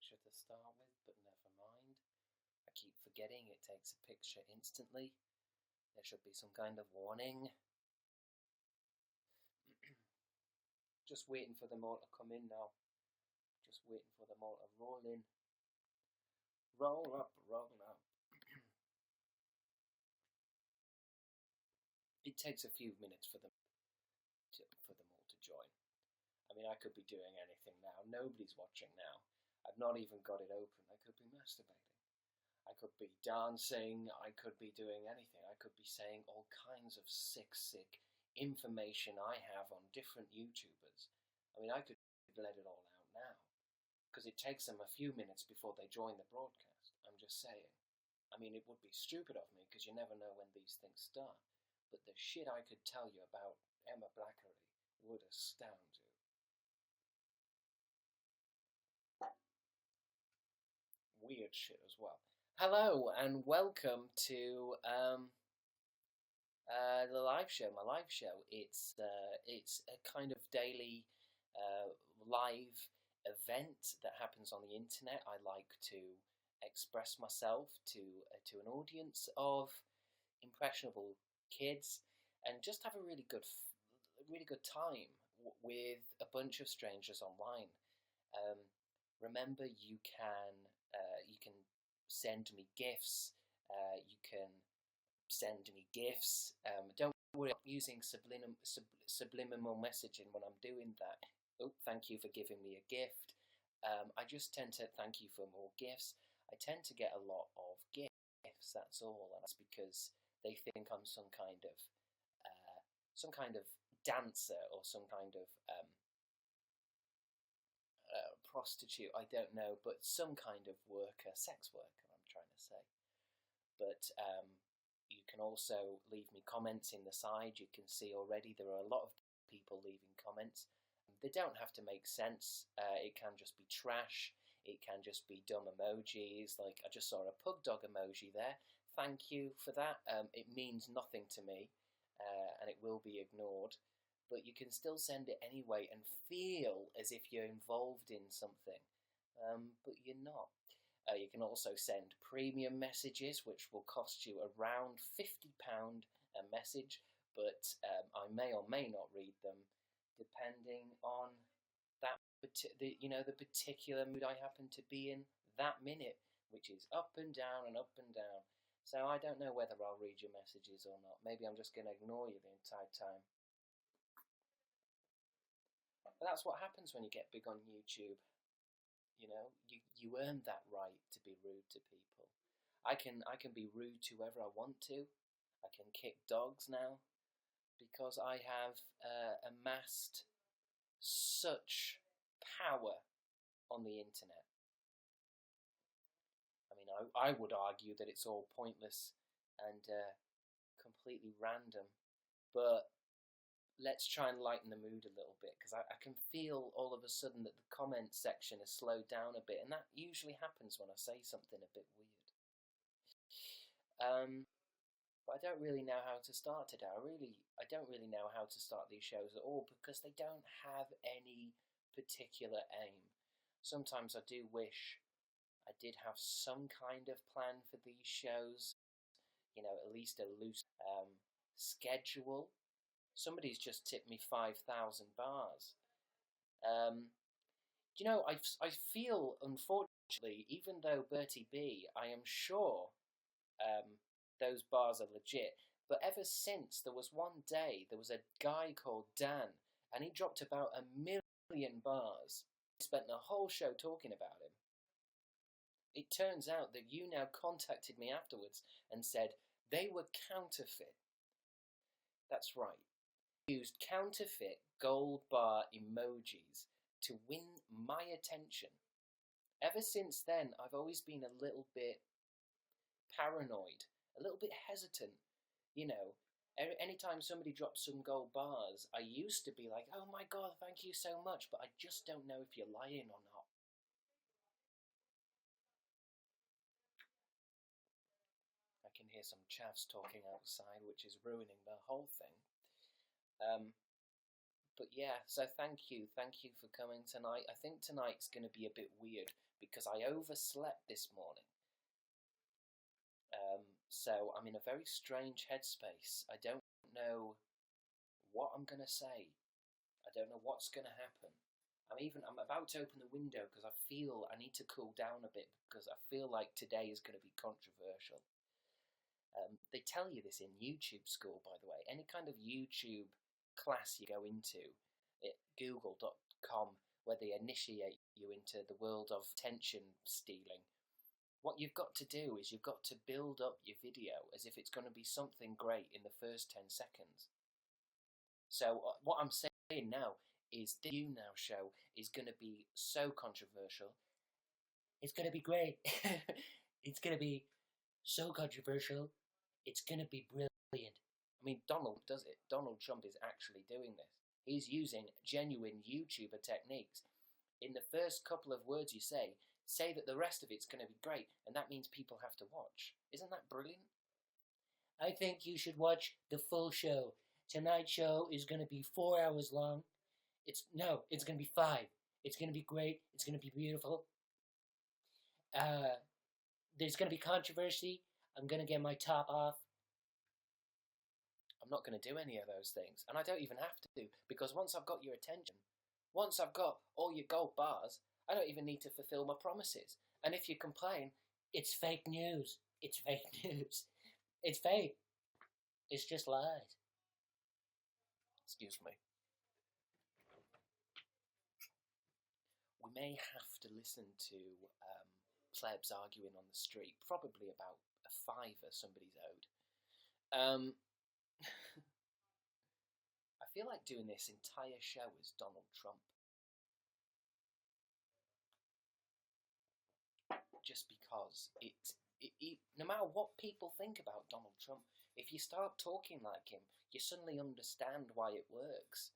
picture to start with, but never mind. I keep forgetting it takes a picture instantly. There should be some kind of warning. Just waiting for them all to come in now. Just waiting for them all to roll in. Roll up, roll up. It takes a few minutes for them all to join. I mean, I could be doing anything now. Nobody's watching now. I've not even got it open. I could be masturbating. I could be dancing. I could be doing anything. I could be saying all kinds of sick information I have on different YouTubers. I mean, I could let it all out now. Because it takes them a few minutes before they join the broadcast. I'm just saying. I mean, it would be stupid of me because you never know when these things start. But the shit I could tell you about Emma Blackery would astound you. Weird shit as well. Hello and welcome to the live show. My live show. It's a kind of daily live event that happens on the internet. I like to express myself to an audience of impressionable kids and just have a really good time with a bunch of strangers online. Remember, you can send me gifts. You can send me gifts. Don't worry, I'm using subliminal messaging when I'm doing that. Oh, thank you for giving me a gift. I just tend to thank you for more gifts. I tend to get a lot of gifts. That's all, and that's because they think I'm some kind of dancer or some kind of prostitute. I don't know, but some kind of worker, sex worker. I'm trying to say. But you can also leave me comments in the side. You can see already there are a lot of people leaving comments. They don't have to make sense. It can just be trash. It can just be dumb emojis. Like, I just saw a pug dog emoji there. Thank you for that. It means nothing to me, and it will be ignored. But you can still send it anyway and feel as if you're involved in something, but you're not. You can also send premium messages, which will cost you around £50 a message, but I may or may not read them, depending on the particular mood I happen to be in that minute, which is up and down and up and down. So I don't know whether I'll read your messages or not. Maybe I'm just going to ignore you the entire time. But that's what happens when you get big on YouTube. You know, you earn that right to be rude to people. I can be rude to whoever I want to. I can kick dogs now because I have amassed such power on the internet. I mean, I would argue that it's all pointless and completely random, but let's try and lighten the mood a little bit, because I can feel all of a sudden that the comment section has slowed down a bit, and that usually happens when I say something a bit weird. But I don't really know how to start today. I don't really know how to start these shows at all, because they don't have any particular aim. Sometimes I do wish I did have some kind of plan for these shows, you know, at least a loose schedule. Somebody's just tipped me 5,000 bars. You know, I feel, unfortunately, even though Bertie B, I am sure those bars are legit, but ever since there was one day, there was a guy called Dan, and he dropped about 1,000,000 bars. I spent the whole show talking about him. It turns out that YouNow contacted me afterwards and said they were counterfeit. That's right. Used counterfeit gold bar emojis to win my attention. Ever since then, I've always been a little bit paranoid, a little bit hesitant. You know, anytime somebody drops some gold bars, I used to be like, oh my god, thank you so much, but I just don't know if you're lying or not. I can hear some chavs talking outside, which is ruining the whole thing. But yeah, so thank you for coming tonight. I think tonight's going to be a bit weird because I overslept this morning. So I'm in a very strange headspace. I don't know what I'm going to say. I don't know what's going to happen. I'm about to open the window because I feel I need to cool down a bit because I feel like today is going to be controversial. They tell you this in YouTube school, by the way. Any kind of YouTube class you go into, google.com, where they initiate you into the world of attention stealing, what you've got to do is you've got to build up your video as if it's going to be something great in the first 10 seconds. So what I'm saying now is the YouNow show is going to be so controversial. It's going to be great. It's going to be so controversial. It's going to be brilliant. I mean, Donald does it. Donald Trump is actually doing this. He's using genuine YouTuber techniques. In the first couple of words you say that the rest of it's going to be great, and that means people have to watch. Isn't that brilliant? I think you should watch the full show. Tonight's show is going to be 4 hours long. It's going to be 5. It's going to be great. It's going to be beautiful. There's going to be controversy. I'm going to get my top off. I'm not going to do any of those things. And I don't even have to, because once I've got your attention, once I've got all your gold bars, I don't even need to fulfill my promises. And if you complain, it's fake news. It's fake news. It's fake. It's just lies. Excuse me. We may have to listen to plebs arguing on the street, probably about a fiver somebody's owed. I feel like doing this entire show as Donald Trump. Just because no matter what people think about Donald Trump, if you start talking like him, you suddenly understand why it works.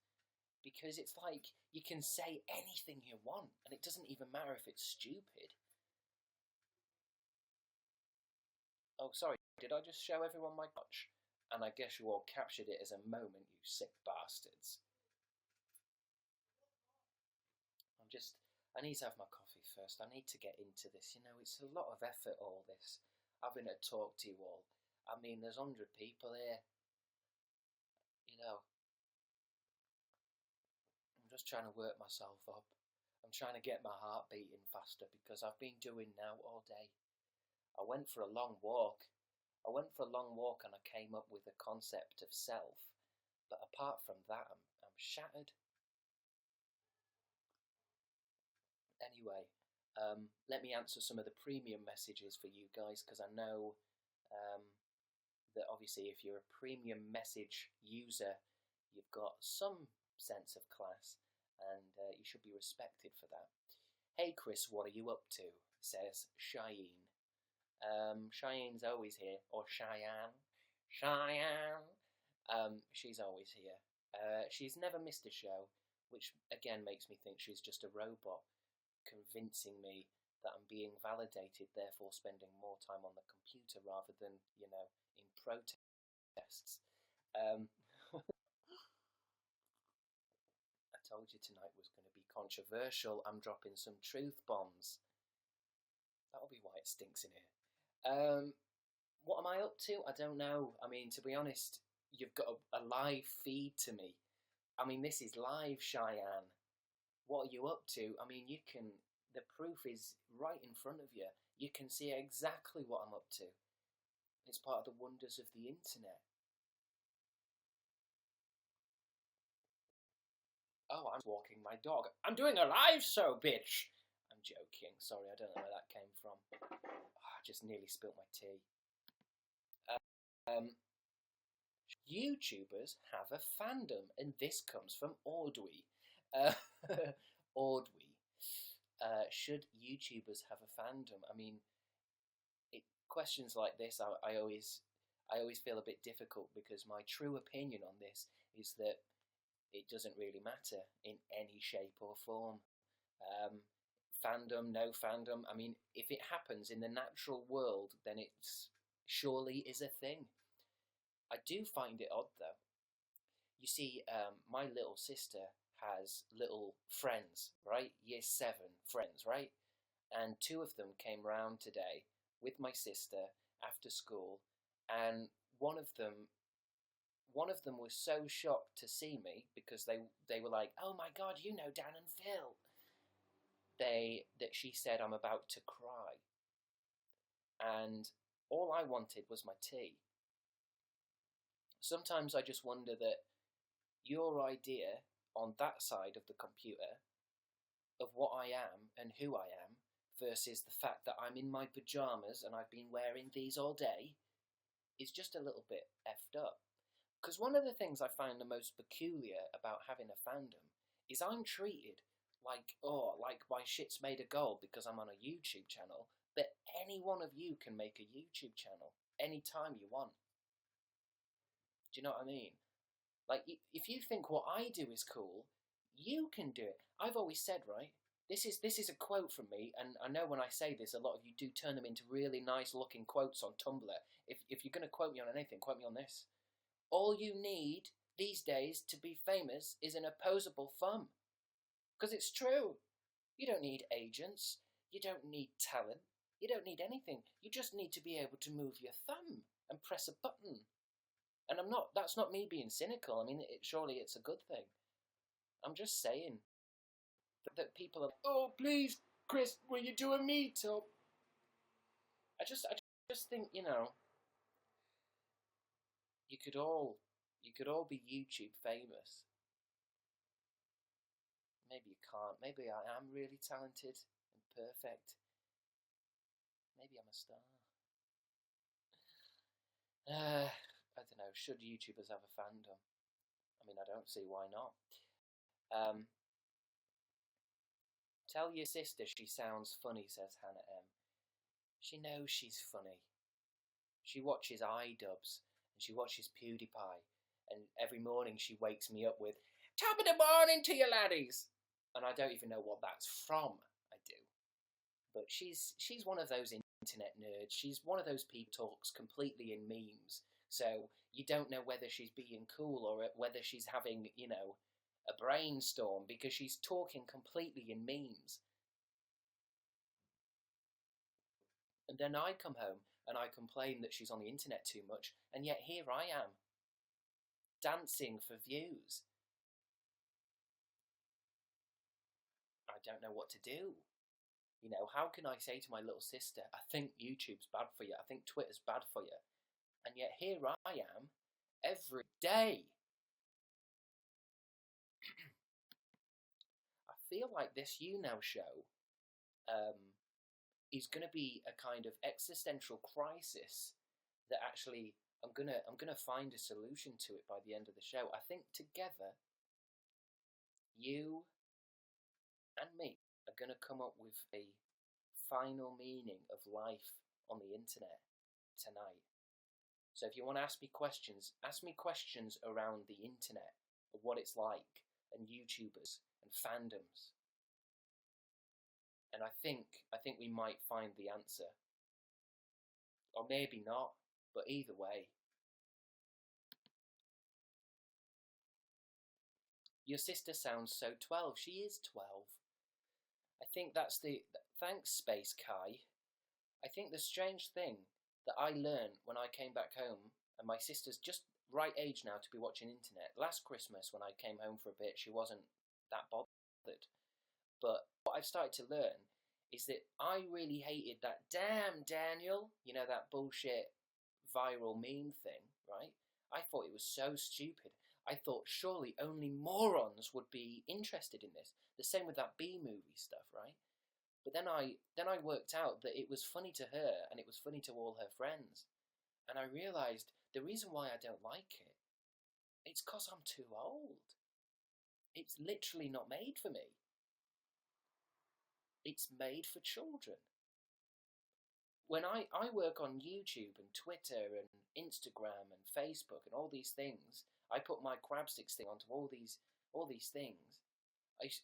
Because it's like you can say anything you want, and it doesn't even matter if it's stupid. Oh, sorry, did I just show everyone my crotch? And I guess you all captured it as a moment, you sick bastards. I need to have my coffee first. I need to get into this. You know, it's a lot of effort, all this. Having to talk to you all. I mean, there's 100 people here. You know, I'm just trying to work myself up. I'm trying to get my heart beating faster because I've been doing now all day. I went for a long walk. and I came up with a concept of self. But apart from that, I'm shattered. Anyway, let me answer some of the premium messages for you guys, because I know that obviously if you're a premium message user, you've got some sense of class, and you should be respected for that. Hey Chris, what are you up to? Says Cheyenne. Cheyenne's always here, or Cheyenne. She's always here. She's never missed a show, which again makes me think she's just a robot, convincing me that I'm being validated, therefore spending more time on the computer rather than, in protests. I told you tonight was going to be controversial. I'm dropping some truth bombs. That'll be why it stinks in here. What am I up to? I don't know. I mean, to be honest, you've got a live feed to me. I mean, this is live, Cheyenne. What are you up to? I mean, the proof is right in front of you. You can see exactly what I'm up to. It's part of the wonders of the internet. Oh, I'm walking my dog. I'm doing a live show, bitch! I'm joking. Sorry, I don't know where that came from. I just nearly spilt my tea. YouTubers have a fandom, and this comes from Ordwy. Ordwy. Should YouTubers have a fandom? I mean, questions like this, I always feel a bit difficult, because my true opinion on this is that it doesn't really matter in any shape or form. Fandom, no fandom. I mean, if it happens in the natural world, then it surely is a thing. I do find it odd, though. You see, my little sister has little friends, right? Year 7 friends, right? And 2 of them came round today with my sister after school, and one of them was so shocked to see me because they were like, "Oh my God, you know Dan and Phil." That she said I'm about to cry, and all I wanted was my tea. Sometimes I just wonder that your idea on that side of the computer of what I am and who I am versus the fact that I'm in my pyjamas and I've been wearing these all day is just a little bit effed up. Because one of the things I find the most peculiar about having a fandom is I'm treated like my shit's made of gold because I'm on a YouTube channel, but any one of you can make a YouTube channel anytime you want. Do you know what I mean? Like, if you think what I do is cool, you can do it. I've always said, right, this is a quote from me, and I know when I say this, a lot of you do turn them into really nice looking quotes on Tumblr. If you're going to quote me on anything, quote me on this. All you need these days to be famous is an opposable thumb. Because it's true. You don't need agents. You don't need talent. You don't need anything. You just need to be able to move your thumb and press a button. And that's not me being cynical. I mean, surely it's a good thing. I'm just saying that people are, oh, please, Chris, will you do a meetup? I just think, you could all be YouTube famous. Maybe you can't. Maybe I am really talented and perfect. Maybe I'm a star. I don't know. Should YouTubers have a fandom? I mean, I don't see why not. Tell your sister she sounds funny, says Hannah M. She knows she's funny. She watches iDubbbz and she watches PewDiePie, and every morning she wakes me up with "Top of the morning to you laddies," and I don't even know what that's from. I do, but she's one of those internet nerds. She's one of those people who talks completely in memes. So you don't know whether she's being cool or whether she's having, a brainstorm, because she's talking completely in memes. And then I come home and I complain that she's on the internet too much, and yet here I am, dancing for views. I don't know what to do. How can I say to my little sister, I think YouTube's bad for you, I think Twitter's bad for you, and yet here I am, every day. I feel like this YouNow show is going to be a kind of existential crisis that actually I'm gonna find a solution to it by the end of the show. I think together, you and me are gonna come up with a final meaning of life on the internet tonight. So if you want to ask me questions around the internet, of what it's like, and YouTubers and fandoms. And I think we might find the answer. Or maybe not, but either way. Your sister sounds so 12. She is 12. I think that's thanks, Space Kai. I think the strange thing that I learned when I came back home, and my sister's just right age now to be watching internet. Last Christmas when I came home for a bit, she wasn't that bothered. But what I've started to learn is that I really hated that "damn Daniel," that bullshit viral meme thing, right? I thought it was so stupid. I thought surely only morons would be interested in this. The same with that B-movie stuff, right? But then I worked out that it was funny to her and it was funny to all her friends. And I realised the reason why I don't like it, it's 'cause I'm too old. It's literally not made for me. It's made for children. When I work on YouTube and Twitter and Instagram and Facebook and all these things, I put my Crabstickz thing onto all these things.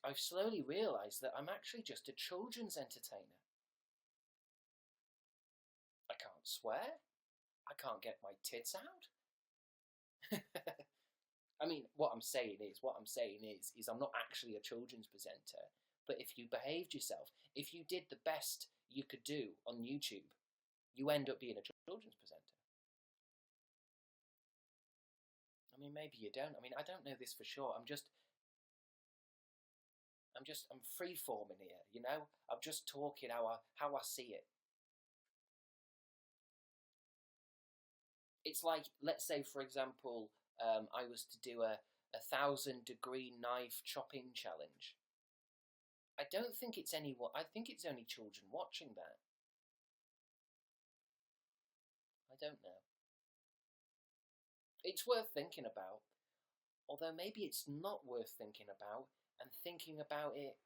I've slowly realised that I'm actually just a children's entertainer. I can't swear. I can't get my tits out. I mean, what I'm saying is I'm not actually a children's presenter, but if you behaved yourself, if you did the best you could do on YouTube, you end up being a children's presenter. I mean, maybe you don't. I mean, I don't know this for sure. I'm free-forming here, you know? I'm just talking how I see it. It's like, let's say, for example, I was to do a 1,000-degree knife chopping challenge. I don't think it's anyone. I think it's only children watching that. I don't know. It's worth thinking about. Although maybe it's not worth thinking about, and thinking about it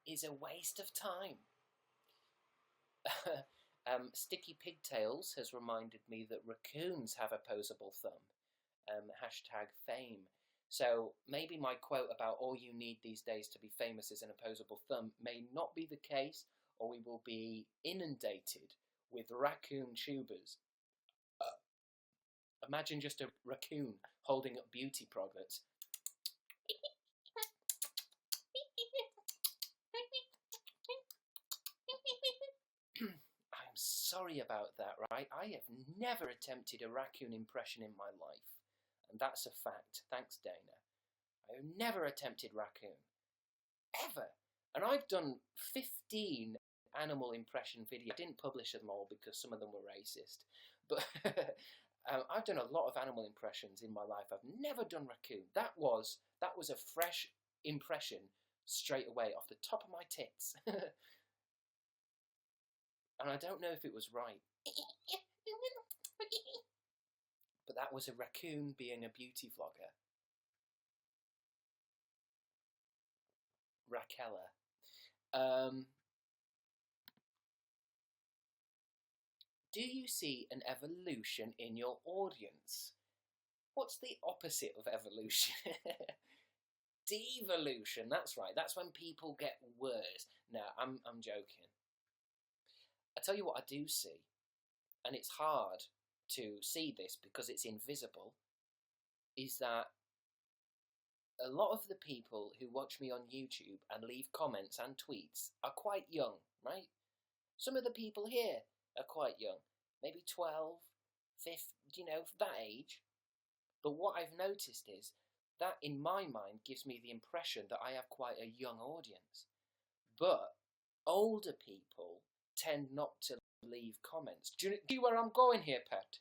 is a waste of time. Sticky Pigtails has reminded me that raccoons have opposable thumb. #fame. So maybe my quote about all you need these days to be famous is an opposable thumb may not be the case, or we will be inundated with raccoon tubers. Imagine just a raccoon holding up beauty products. I'm sorry about that, right? I have never attempted a raccoon impression in my life. And that's a fact. Thanks, Dana. I have never attempted raccoon. Ever. And I've done 15 animal impression videos. I didn't publish them all because some of them were racist. But I've done a lot of animal impressions in my life. I've never done raccoon. That was a fresh impression straight away off the top of my tits. And I don't know if it was right. But that was a raccoon being a beauty vlogger. Raquella. Do you see an evolution in your audience? What's the opposite of evolution? Devolution, that's right. That's when people get worse. No, I'm joking. I tell you what I do see, and it's hard to see this because it's invisible, is that a lot of the people who watch me on YouTube and leave comments and tweets are quite young, right? Some of the people here are quite young, maybe 12, 15, that age. But what I've noticed is that in my mind gives me the impression that I have quite a young audience. But older people tend not to leave comments. Do you see where I'm going here, Pet?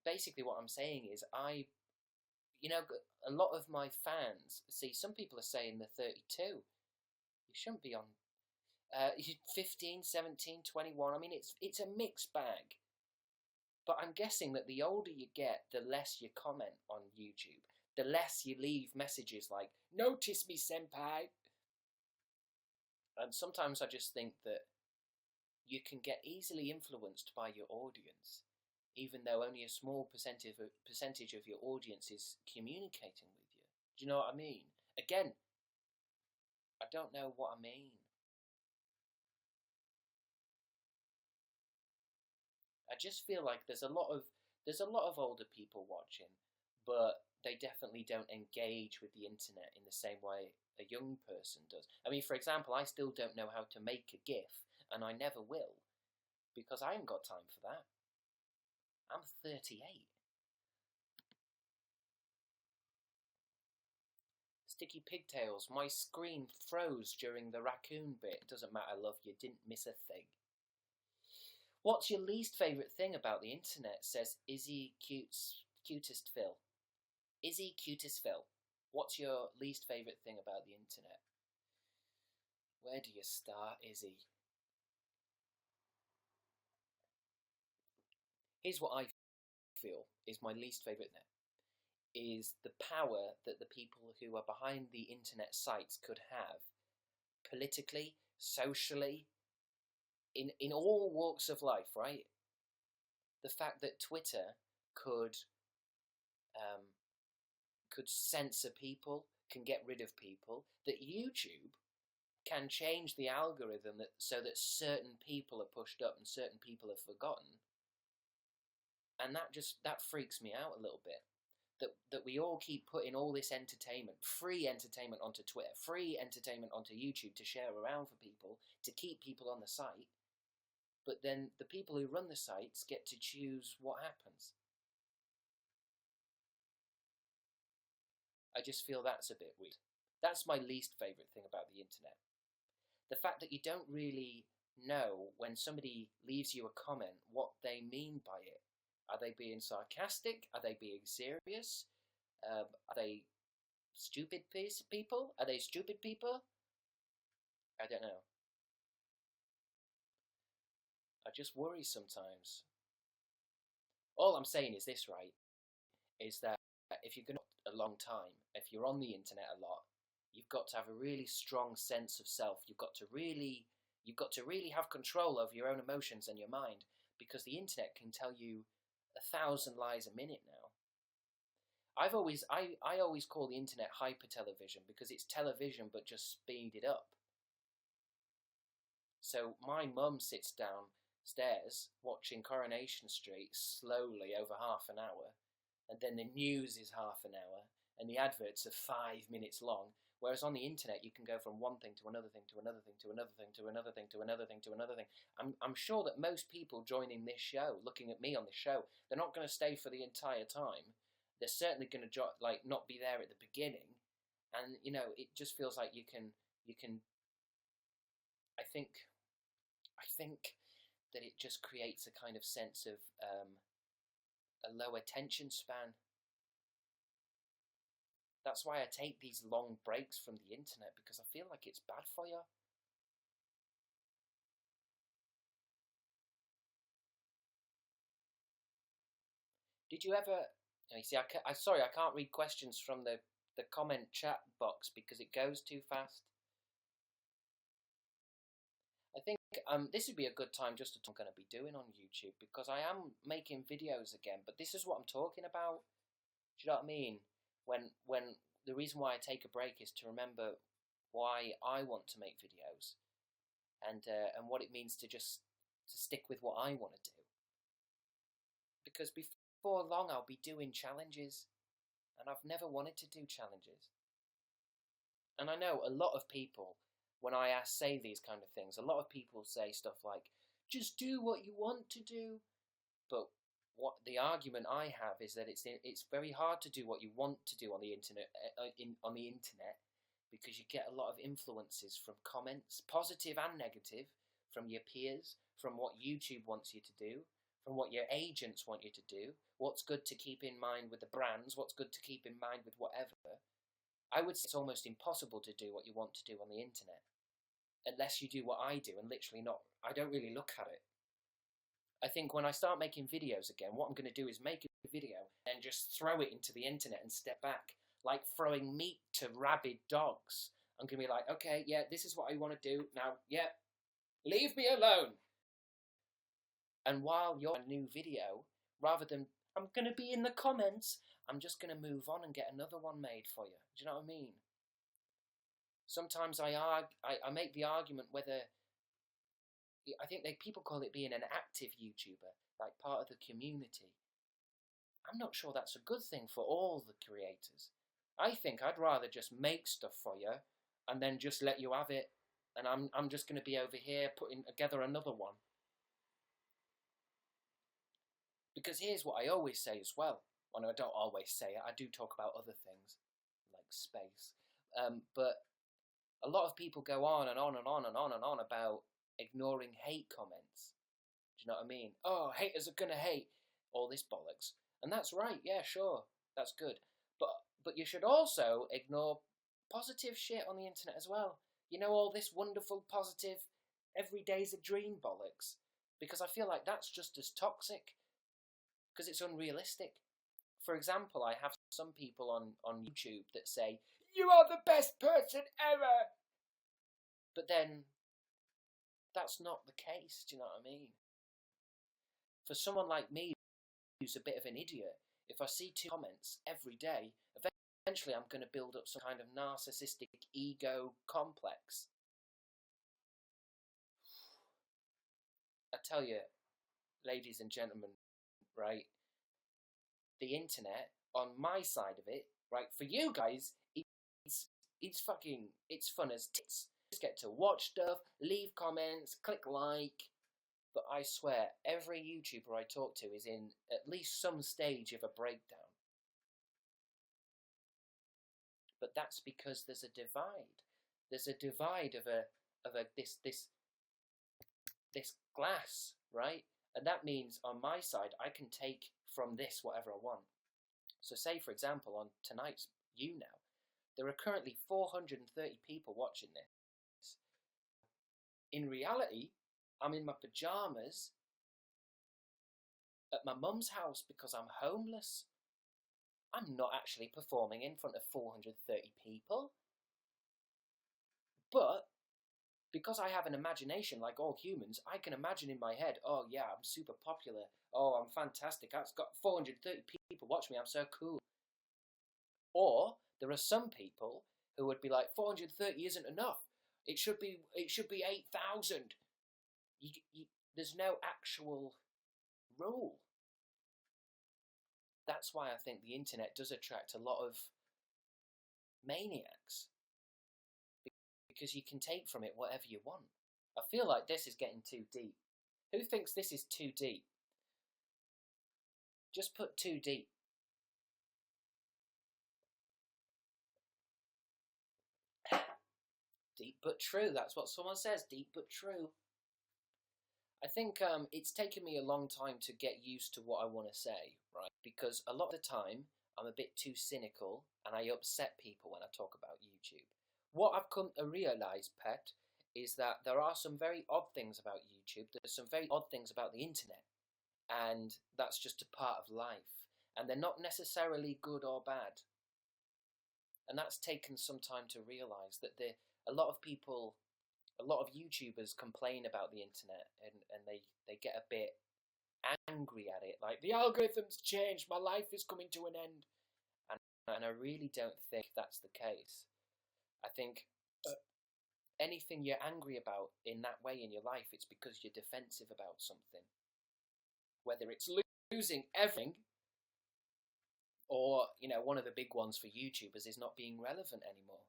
Basically what I'm saying is a lot of my fans, see, some people are saying they're 32. You shouldn't be on 15, 17, 21. I mean, it's a mixed bag. But I'm guessing that the older you get, the less you comment on YouTube. The less you leave messages like, "Notice me, senpai." And sometimes I just think that you can get easily influenced by your audience, even though only a small percentage of your audience is communicating with you. Do you know what I mean? Again, I don't know what I mean. I just feel like there's a lot of older people watching, but they definitely don't engage with the internet in the same way a young person does. I mean, for example, I still don't know how to make a GIF, and I never will, because I haven't got time for that. I'm 38. Sticky Pigtails, my screen froze during the raccoon bit. Doesn't matter, love, you didn't miss a thing. What's your least favourite thing about the internet, says Izzy Cutest Phil. Izzy Cutest Phil. What's your least favourite thing about the internet? Where do you start, Izzy? Here's what I feel is my least favourite thing, is the power that the people who are behind the internet sites could have, politically, socially, in all walks of life, right? The fact that Twitter could censor people, can get rid of people, that YouTube can change the algorithm so that certain people are pushed up and certain people are forgotten. And that freaks me out a little bit. That we all keep putting all this entertainment, free entertainment onto Twitter, free entertainment onto YouTube to share around for people, to keep people on the site. But then the people who run the sites get to choose what happens. I just feel that's a bit weird. That's my least favourite thing about the internet. The fact that you don't really know when somebody leaves you a comment what they mean by it. Are they being sarcastic? Are they being serious? Are they stupid people? Are they stupid people? I don't know. I just worry sometimes. All I'm saying is this, right? Is that if you're going to a long time, if you're on the internet a lot, you've got to have a really strong sense of self. You've got to really have control over your own emotions and your mind, because the internet can tell you 1,000 lies a minute now. I always call the internet hyper television, because it's television but just speeded up. So my mum sits downstairs watching Coronation Street slowly over half an hour, and then the news is half an hour, and the adverts are 5 minutes long. Whereas on the internet, you can go from one thing to another thing to another thing to another thing to another thing to another thing to another thing. I'm sure that most people joining this show, looking at me on the show, they're not going to stay for the entire time. They're certainly going to not be there at the beginning, and it just feels like you can. I think that it just creates a kind of sense of a low attention span. That's why I take these long breaks from the internet, because I feel like it's bad for you. Did you ever... You see, sorry, I can't read questions from the comment chat box because it goes too fast. I think this would be a good time just to talk what I'm going to be doing on YouTube, because I am making videos again, but this is what I'm talking about. Do you know what I mean? When the reason why I take a break is to remember why I want to make videos, and what it means to stick with what I want to do. Because before long I'll be doing challenges, and I've never wanted to do challenges. And I know a lot of people, when I say these kind of things, a lot of people say stuff like, just do what you want to do. But what the argument I have is that it's very hard to do what you want to do on the internet, because you get a lot of influences from comments, positive and negative, from your peers, from what YouTube wants you to do, from what your agents want you to do, what's good to keep in mind with the brands, what's good to keep in mind with whatever. I would say it's almost impossible to do what you want to do on the internet, unless you do what I do and literally I don't really look at it. I think when I start making videos again, what I'm going to do is make a video and just throw it into the internet and step back, like throwing meat to rabid dogs. I'm going to be like, okay, yeah, this is what I want to do. Now, yeah, leave me alone. And while you're a new video, rather than, I'm going to be in the comments, I'm just going to move on and get another one made for you. Do you know what I mean? Sometimes I make the argument whether... I think people call it being an active YouTuber, like part of the community. I'm not sure that's a good thing for all the creators. I think I'd rather just make stuff for you and then just let you have it, and I'm just going to be over here putting together another one. Because here's what I always say as well. Well, no, I don't always say it. I do talk about other things, like space. But a lot of people go on and on and on and on and on about ignoring hate comments. Do you know what I mean? Oh, haters are gonna hate all this bollocks. And that's right, yeah, sure, that's good. But you should also ignore positive shit on the internet as well. You know, all this wonderful, positive, every day's a dream bollocks. Because I feel like that's just as toxic. Because it's unrealistic. For example, I have some people on YouTube that say, you are the best person ever! But then, that's not the case, do you know what I mean? For someone like me, who's a bit of an idiot, if I see 2 comments every day, eventually I'm going to build up some kind of narcissistic ego complex. I tell you, ladies and gentlemen, right, the internet on my side of it, right? For you guys, it's fun as tits. You just get to watch stuff, leave comments, click like. But I swear, every YouTuber I talk to is in at least some stage of a breakdown. But that's because there's a divide. There's a divide of this glass, right? And that means on my side, I can take from this whatever I want. So say, for example, on tonight's YouNow, there are currently 430 people watching this. In reality, I'm in my pajamas at my mum's house because I'm homeless. I'm not actually performing in front of 430 people. But because I have an imagination like all humans, I can imagine in my head, oh yeah, I'm super popular. Oh, I'm fantastic. I've got 430 people watch me. I'm so cool. Or there are some people who would be like, 430 isn't enough. It should be 8,000. There's no actual rule. That's why I think the internet does attract a lot of maniacs. Because you can take from it whatever you want. I feel like this is getting too deep. Who thinks this is too deep? Just put too deep. Deep but true. That's what someone says. Deep but true. I think it's taken me a long time to get used to what I want to say, right? Because a lot of the time, I'm a bit too cynical and I upset people when I talk about YouTube. What I've come to realise, Pet, is that there are some very odd things about YouTube. There's some very odd things about the internet. And that's just a part of life. And they're not necessarily good or bad. And that's taken some time to realise that a lot of people, a lot of YouTubers complain about the internet and they get a bit angry at it. Like, the algorithm's changed, my life is coming to an end. And I really don't think that's the case. I think anything you're angry about in that way in your life, it's because you're defensive about something. Whether it's losing everything, or, one of the big ones for YouTubers is not being relevant anymore.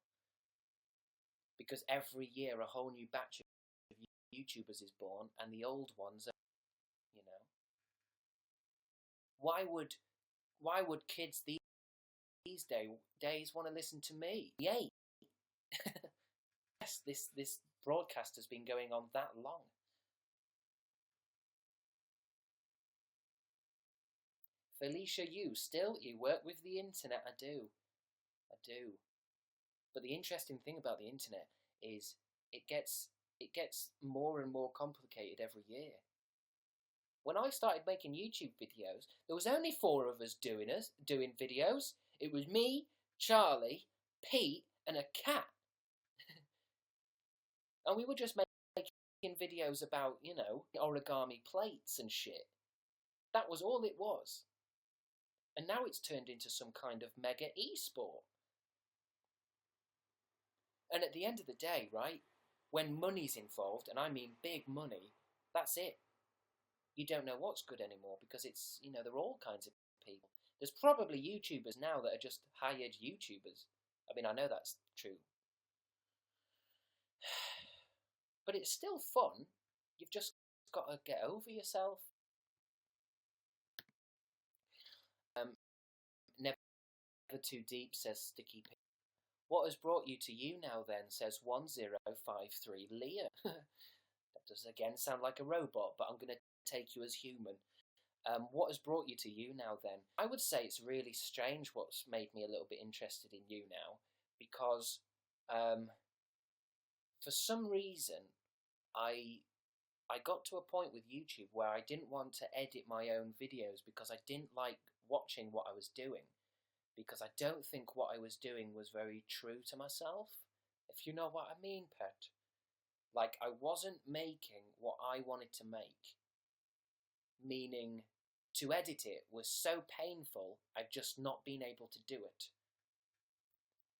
Because every year a whole new batch of YouTubers is born, and the old ones are, Why would kids these days want to listen to me? Yay! Yes, this broadcast has been going on that long. Felicia, you work with the internet. I do. But the interesting thing about the internet is it gets more and more complicated every year. When I started making YouTube videos, there was only 4 of us doing videos. It was me, Charlie, Pete, and a cat. And we were just making videos about, origami plates and shit. That was all it was. And now it's turned into some kind of mega e-sport. And at the end of the day, right, when money's involved, and I mean big money, that's it. You don't know what's good anymore because it's, there are all kinds of people. There's probably YouTubers now that are just hired YouTubers. I mean, I know that's true. But it's still fun. You've just got to get over yourself. Never too deep, says Sticky Pig. What has brought you to YouNow then, says 1053 Leah. That does again sound like a robot, but I'm going to take you as human. What has brought you to YouNow then? I would say it's really strange what's made me a little bit interested in YouNow, because for some reason I got to a point with YouTube where I didn't want to edit my own videos because I didn't like watching what I was doing, because I don't think what I was doing was very true to myself, if you know what I mean, Pet. Like, I wasn't making what I wanted to make, meaning to edit it was so painful, I've just not been able to do it.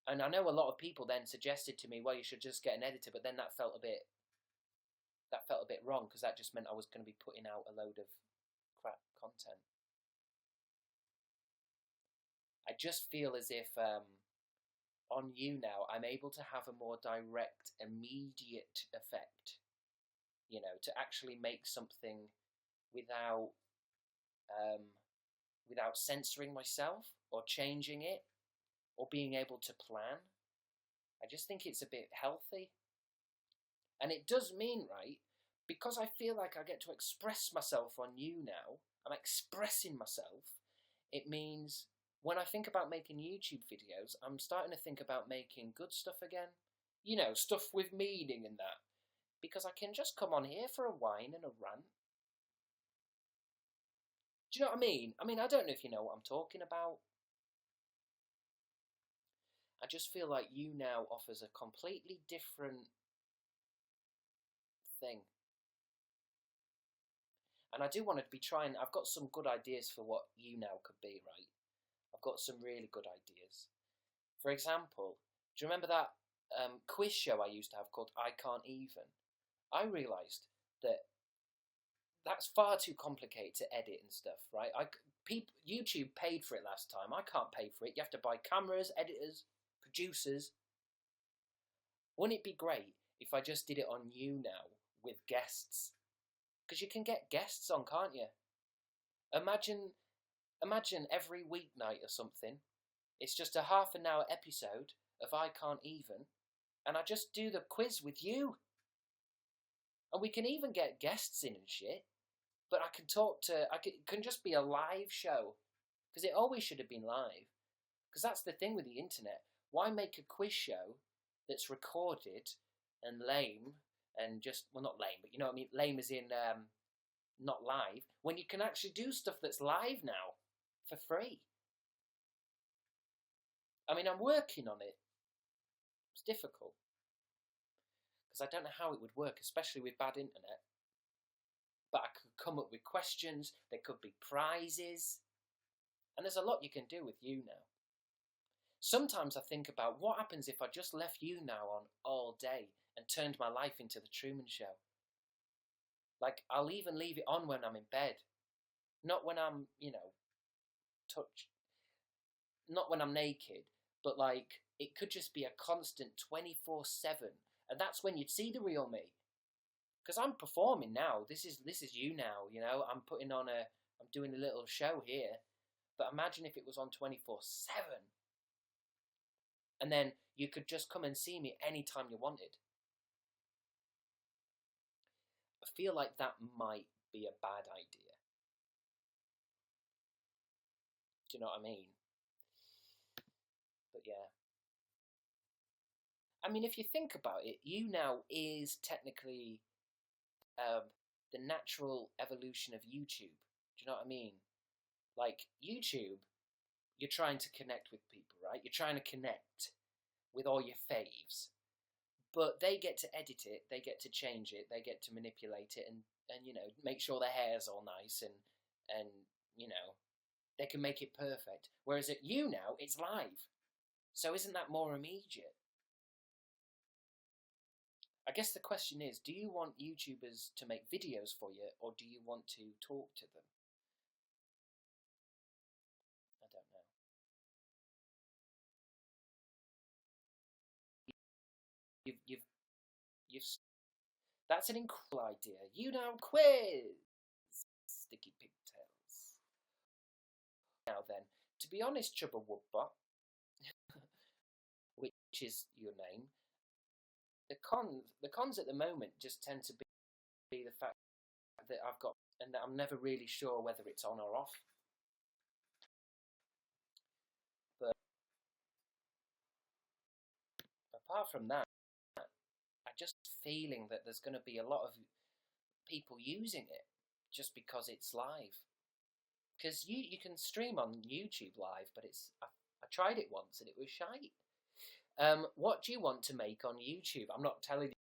And I know a lot of people then suggested to me, well, you should just get an editor, but then that felt a bit wrong, because that just meant I was going to be putting out a load of crap content. I just feel as if on YouNow I'm able to have a more direct, immediate effect, you know, to actually make something without without censoring myself or changing it or being able to plan. I just think it's a bit healthy. And it does mean, right, because I feel like I get to express myself on YouNow, I'm expressing myself, it means when I think about making YouTube videos, I'm starting to think about making good stuff again. You know, stuff with meaning and that. Because I can just come on here for a whine and a rant. Do you know what I mean? I mean, I don't know if you know what I'm talking about. I just feel like YouNow offers a completely different thing. And I do want to be trying, I've got some good ideas for what YouNow could be, right? I've got some really good ideas. For example, do you remember that quiz show I used to have called I Can't Even? I realised that that's far too complicated to edit and stuff, right? YouTube paid for it last time. I can't pay for it. You have to buy cameras, editors, producers. Wouldn't it be great if I just did it on YouNow with guests? Because you can get guests on, can't you? Imagine every weeknight or something, it's just a half an hour episode of I Can't Even, and I just do the quiz with you. And we can even get guests in and shit, but it can just be a live show, because it always should have been live. Because that's the thing with the internet. Why make a quiz show that's recorded and lame and just, well, not lame, but you know what I mean, lame as in not live, when you can actually do stuff that's live now for free? I mean, I'm working on it. It's difficult because I don't know how it would work, especially with bad internet. But I could come up with questions, there could be prizes, and there's a lot you can do with YouNow. Sometimes I think about what happens if I just left YouNow on all day and turned my life into the Truman Show. Like, I'll even leave it on when I'm in bed. Not when I'm, you know, not when I'm naked, but like, it could just be a constant 24/7. And that's when you'd see the real me. Because I'm performing now. This is YouNow, you know. I'm doing a little show here. But imagine if it was on 24/7. And then you could just come and see me anytime you wanted. I feel like that might be a bad idea. Do you know what I mean? But yeah. I mean, if you think about it, YouNow is technically the natural evolution of YouTube. Do you know what I mean? Like, YouTube, you're trying to connect with people, right? You're trying to connect with all your faves. But they get to edit it, they get to change it, they get to manipulate it and you know, make sure their hair's all nice and you know, they can make it perfect. Whereas at YouNow, it's live. So isn't that more immediate? I guess the question is, do you want YouTubers to make videos for you, or do you want to talk to them? I don't know. You've that's an incredible idea. YouNow quiz! Sticky pigtails. Now then, to be honest, Chubba Woodbot, which is your name, the cons at the moment just tend to be the fact that I've got, and that I'm never really sure whether it's on or off. But apart from that, I just feeling that there's going to be a lot of people using it just because it's live. Because you can stream on YouTube live, but I tried it once and it was shite. What do you want to make on YouTube? I'm not telling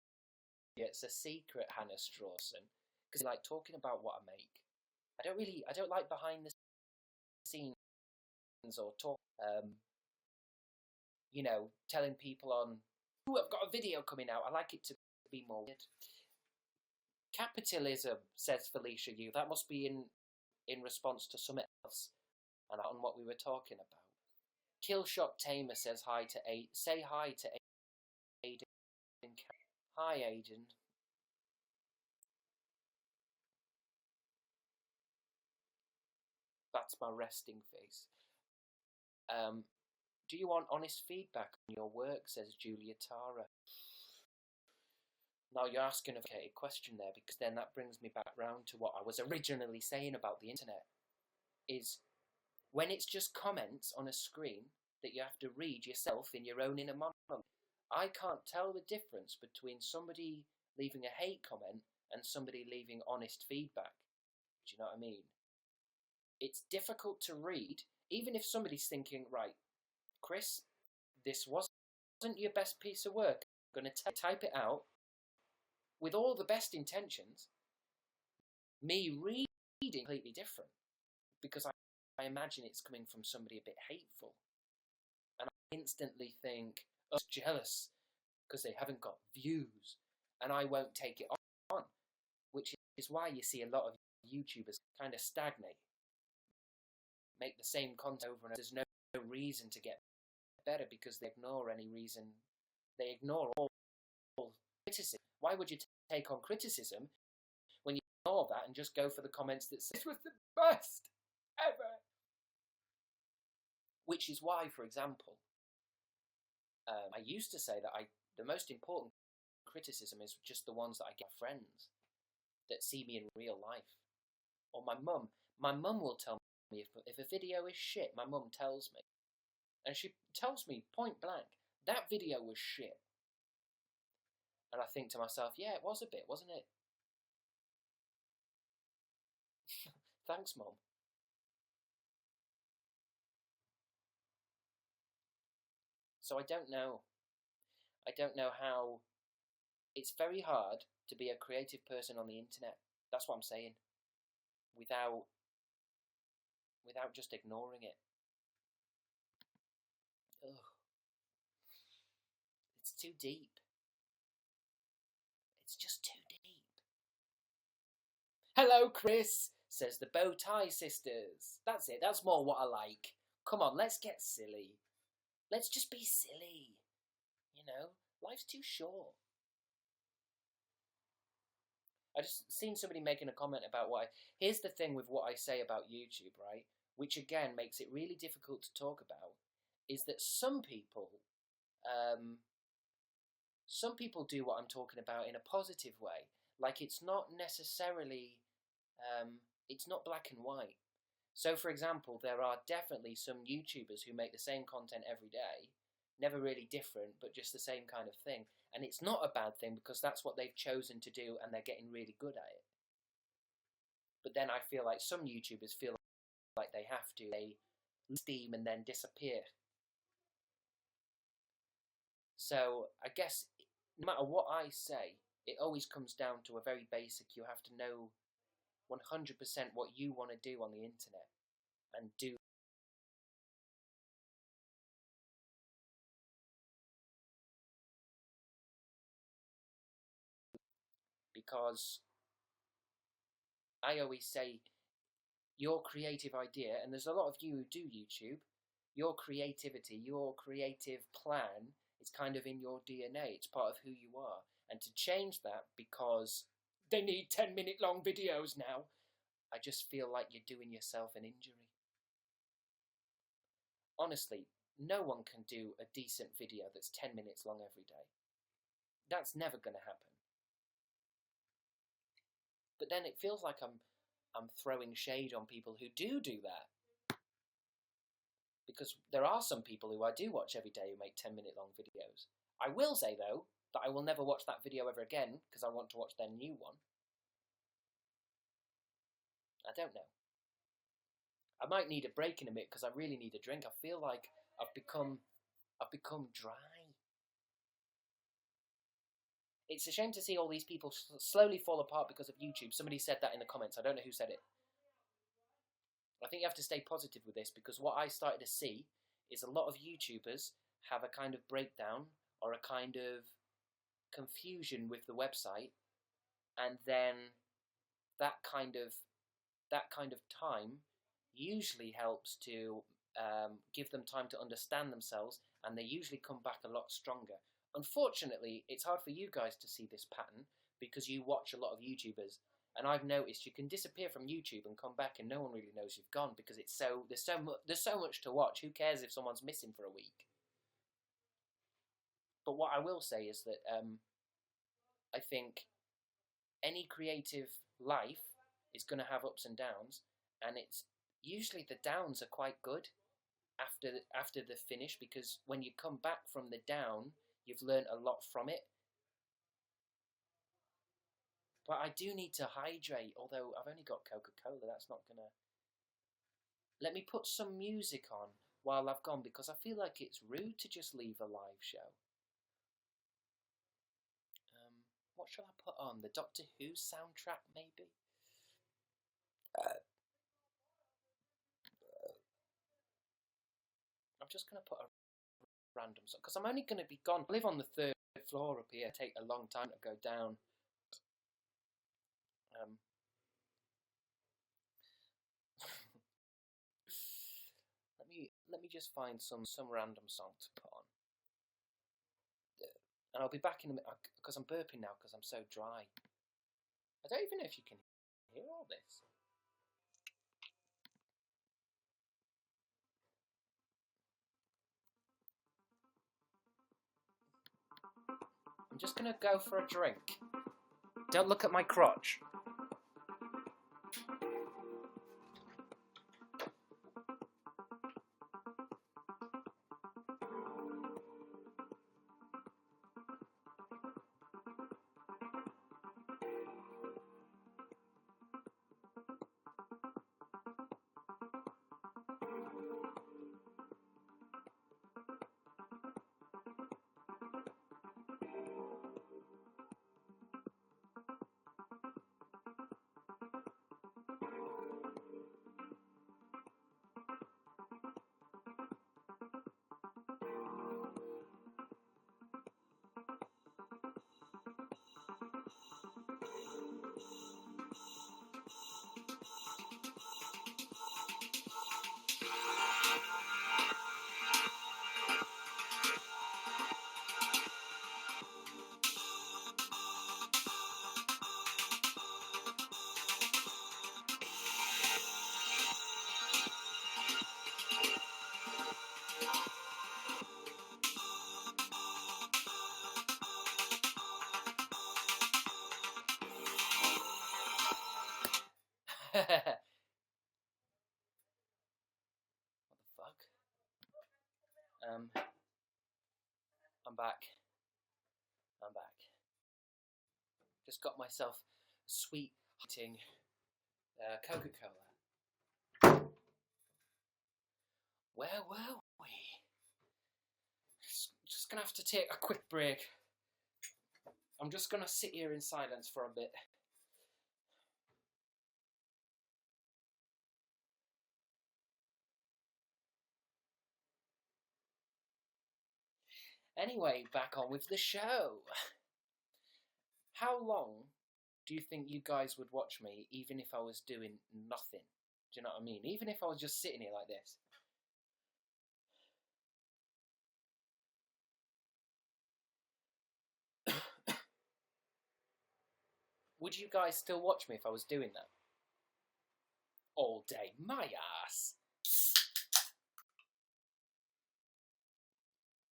you, it's a secret, Hannah Strawson, because I like talking about what I make. I don't like behind the scenes or talk, you know, telling people on, "Ooh, I've got a video coming out." I like it to be more weird. Capitalism, says Felicia Yu. That must be in response to something else and on what we were talking about. Killshot Tamer says hi to Aiden. Say hi to Aiden. Hi, Aiden. That's my resting face. Do you want honest feedback on your work, says Julia Tara. Now you're asking a complicated question there, because then that brings me back round to what I was originally saying about the internet. Is when it's just comments on a screen that you have to read yourself in your own inner monologue. I can't tell the difference between somebody leaving a hate comment and somebody leaving honest feedback. Do you know what I mean? It's difficult to read, even if somebody's thinking, right, Chris, this wasn't your best piece of work. I'm going to type it out with all the best intentions. Me reading completely different, because I imagine it's coming from somebody a bit hateful. And I instantly think, oh, it's jealous because they haven't got views, and I won't take it on. Which is why you see a lot of YouTubers kind of stagnate, make the same content over and over. There's no reason to get better, because they ignore any reason. They ignore all criticism. Why would you take on criticism when you ignore that and just go for the comments that say, "This was the best ever"? Which is why, for example, I used to say that the most important criticism is just the ones that I get from friends that see me in real life. Or my mum. My mum will tell me if a video is shit. My mum tells me. And she tells me point blank, that video was shit. And I think to myself, yeah, it was a bit, wasn't it? Thanks, Mum. So I don't know. I don't know how. It's very hard to be a creative person on the internet. That's what I'm saying. Without just ignoring it. Ugh. It's too deep. It's just too deep. Hello, Chris, says the Bow Tie Sisters. That's it. That's more what I like. Come on, let's get silly. Let's just be silly. You know, life's too short. I just seen somebody making a comment about here's the thing with what I say about YouTube, right? Which again makes it really difficult to talk about, is that some people do what I'm talking about in a positive way. Like, it's not necessarily, it's not black and white. So, for example, there are definitely some YouTubers who make the same content every day, never really different, but just the same kind of thing. And it's not a bad thing, because that's what they've chosen to do, and they're getting really good at it. But then I feel like some YouTubers feel like they have to, they steam and then disappear. So I guess no matter what I say, it always comes down to a very basic, you have to know 100% what you want to do on the internet, and do because I always say your creative idea, and there's a lot of you who do YouTube, your creativity, your creative plan is kind of in your DNA. It's part of who you are. And to change that because they need 10-minute long videos now, I just feel like you're doing yourself an injury. Honestly, no one can do a decent video that's 10 minutes long every day. That's never going to happen. But then it feels like I'm throwing shade on people who do that. Because there are some people who I do watch every day who make 10-minute long videos. I will say, though, that I will never watch that video ever again, because I want to watch their new one. I don't know. I might need a break in a minute, because I really need a drink. I feel like I've become dry. It's a shame to see all these people slowly fall apart because of YouTube. Somebody said that in the comments. I don't know who said it. I think you have to stay positive with this, because what I started to see is a lot of YouTubers have a kind of breakdown or a kind of confusion with the website, and then that kind of time usually helps to give them time to understand themselves, and they usually come back a lot stronger. Unfortunately, it's hard for you guys to see this pattern because you watch a lot of YouTubers, and I've noticed you can disappear from YouTube and come back and no one really knows you've gone because there's so much to watch. Who cares if someone's missing for a week? But what I will say is that I think any creative life is going to have ups and downs, and it's usually the downs are quite good after the finish, because when you come back from the down, you've learned a lot from it. But I do need to hydrate, although I've only got Coca-Cola. That's not gonna... Let me put some music on while I've gone, because I feel like it's rude to just leave a live show. What shall I put on? The Doctor Who soundtrack, maybe? I'm just going to put a random song, because I'm only going to be gone. I live on the 3rd floor up here. It'll take a long time to go down. Let me just find some random song to put on. And I'll be back in a minute, because I'm burping now because I'm so dry. I don't even know if you can hear all this. I'm just going to go for a drink. Don't look at my crotch. What the fuck? I'm back. Just got myself a sweet hitting Coca-Cola. Where were we? Just gonna have to take a quick break. I'm just gonna sit here in silence for a bit. Anyway, back on with the show. How long do you think you guys would watch me even if I was doing nothing? Do you know what I mean? Even if I was just sitting here like this. Would you guys still watch me if I was doing that? All day, my ass.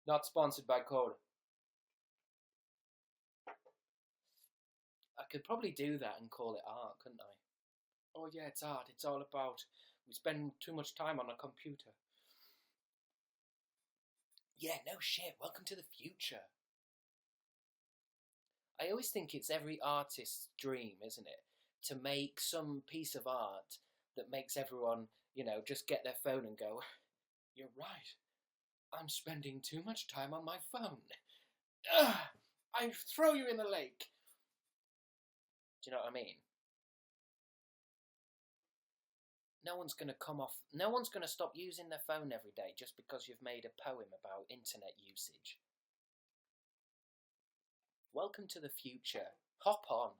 Not sponsored by Coda. I could probably do that and call it art, couldn't I? Oh yeah, it's art. It's all about we spend too much time on a computer. Yeah, no shit. Welcome to the future. I always think it's every artist's dream, isn't it? To make some piece of art that makes everyone, just get their phone and go, you're right. I'm spending too much time on my phone. Ugh, I throw you in the lake. Do you know what I mean? No one's going to stop using their phone every day just because you've made a poem about internet usage. Welcome to the future. Hop on.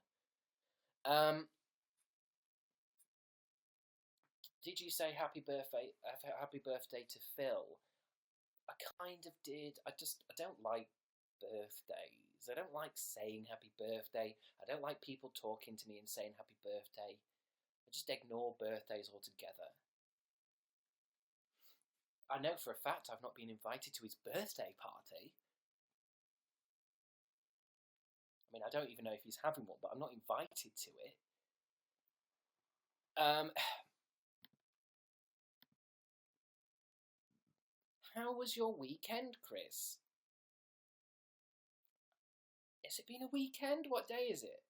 Did you say happy birthday to Phil? I kind of did. I don't like birthdays. I don't like saying happy birthday. I don't like people talking to me and saying happy birthday. I just ignore birthdays altogether. I know for a fact I've not been invited to his birthday party. I mean, I don't even know if he's having one, but I'm not invited to it. How was your weekend, Chris? Has it been a weekend? What day is it?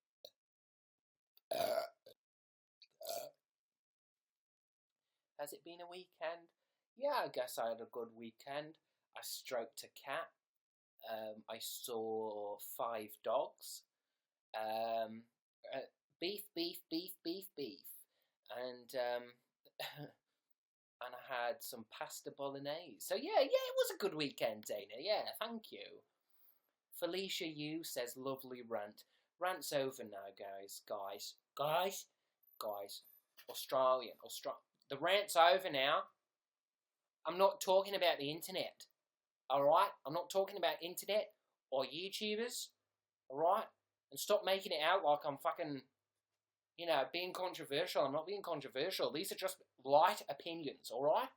Has it been a weekend? Yeah, I guess I had a good weekend. I stroked a cat. I saw 5 dogs. Beef, and and I had some pasta bolognese. So yeah, it was a good weekend, Dana. Yeah, thank you. Felicia Yu says, lovely rant. Rant's over now, guys. Australian. The rant's over now. I'm not talking about the internet. Alright? I'm not talking about internet or YouTubers. Alright? And stop making it out like I'm fucking, being controversial. I'm not being controversial. These are just light opinions, alright?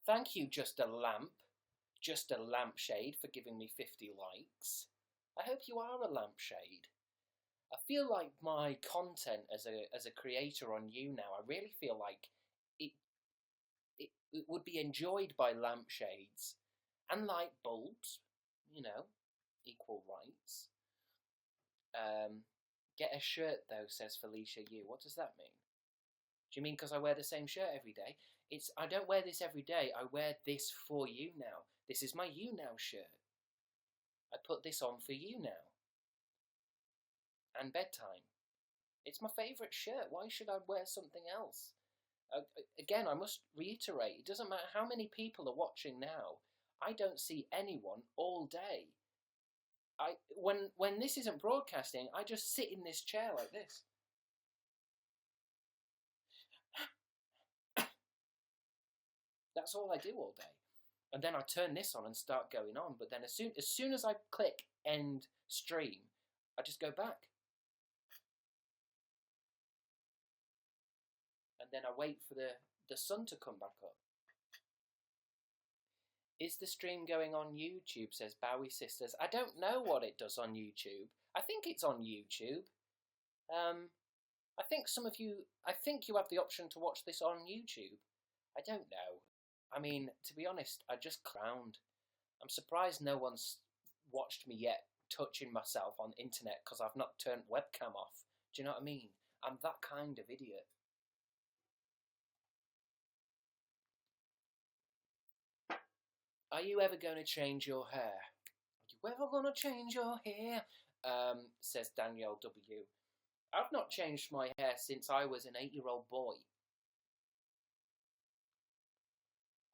Thank you, Just a Lampshade, for giving me 50 likes. I hope you are a lampshade. I feel like my content as a creator on YouNow, I really feel like it would be enjoyed by lampshades and light bulbs, equal rights. Get a shirt though, says Felicia Yu. What does that mean? Do you mean because I wear the same shirt every day? I don't wear this every day. I wear this for YouNow. This is my YouNow shirt. I put this on for YouNow. And bedtime. It's my favourite shirt. Why should I wear something else? Again, I must reiterate, it doesn't matter how many people are watching now. I don't see anyone all day. When this isn't broadcasting, I just sit in this chair like this. That's all I do all day. And then I turn this on and start going on. But then as soon as I click end stream, I just go back. And then I wait for the sun to come back up. Is the stream going on YouTube, says Bowie Sisters. I don't know what it does on YouTube. I think it's on YouTube. I think you have the option to watch this on YouTube. I don't know. I mean, to be honest, I just clowned. I'm surprised no one's watched me yet touching myself on the internet because I've not turned webcam off. Do you know what I mean? I'm that kind of idiot. Are you ever going to change your hair? Are you ever going to change your hair? Says Danielle W. I've not changed my hair since I was an 8-year-old boy.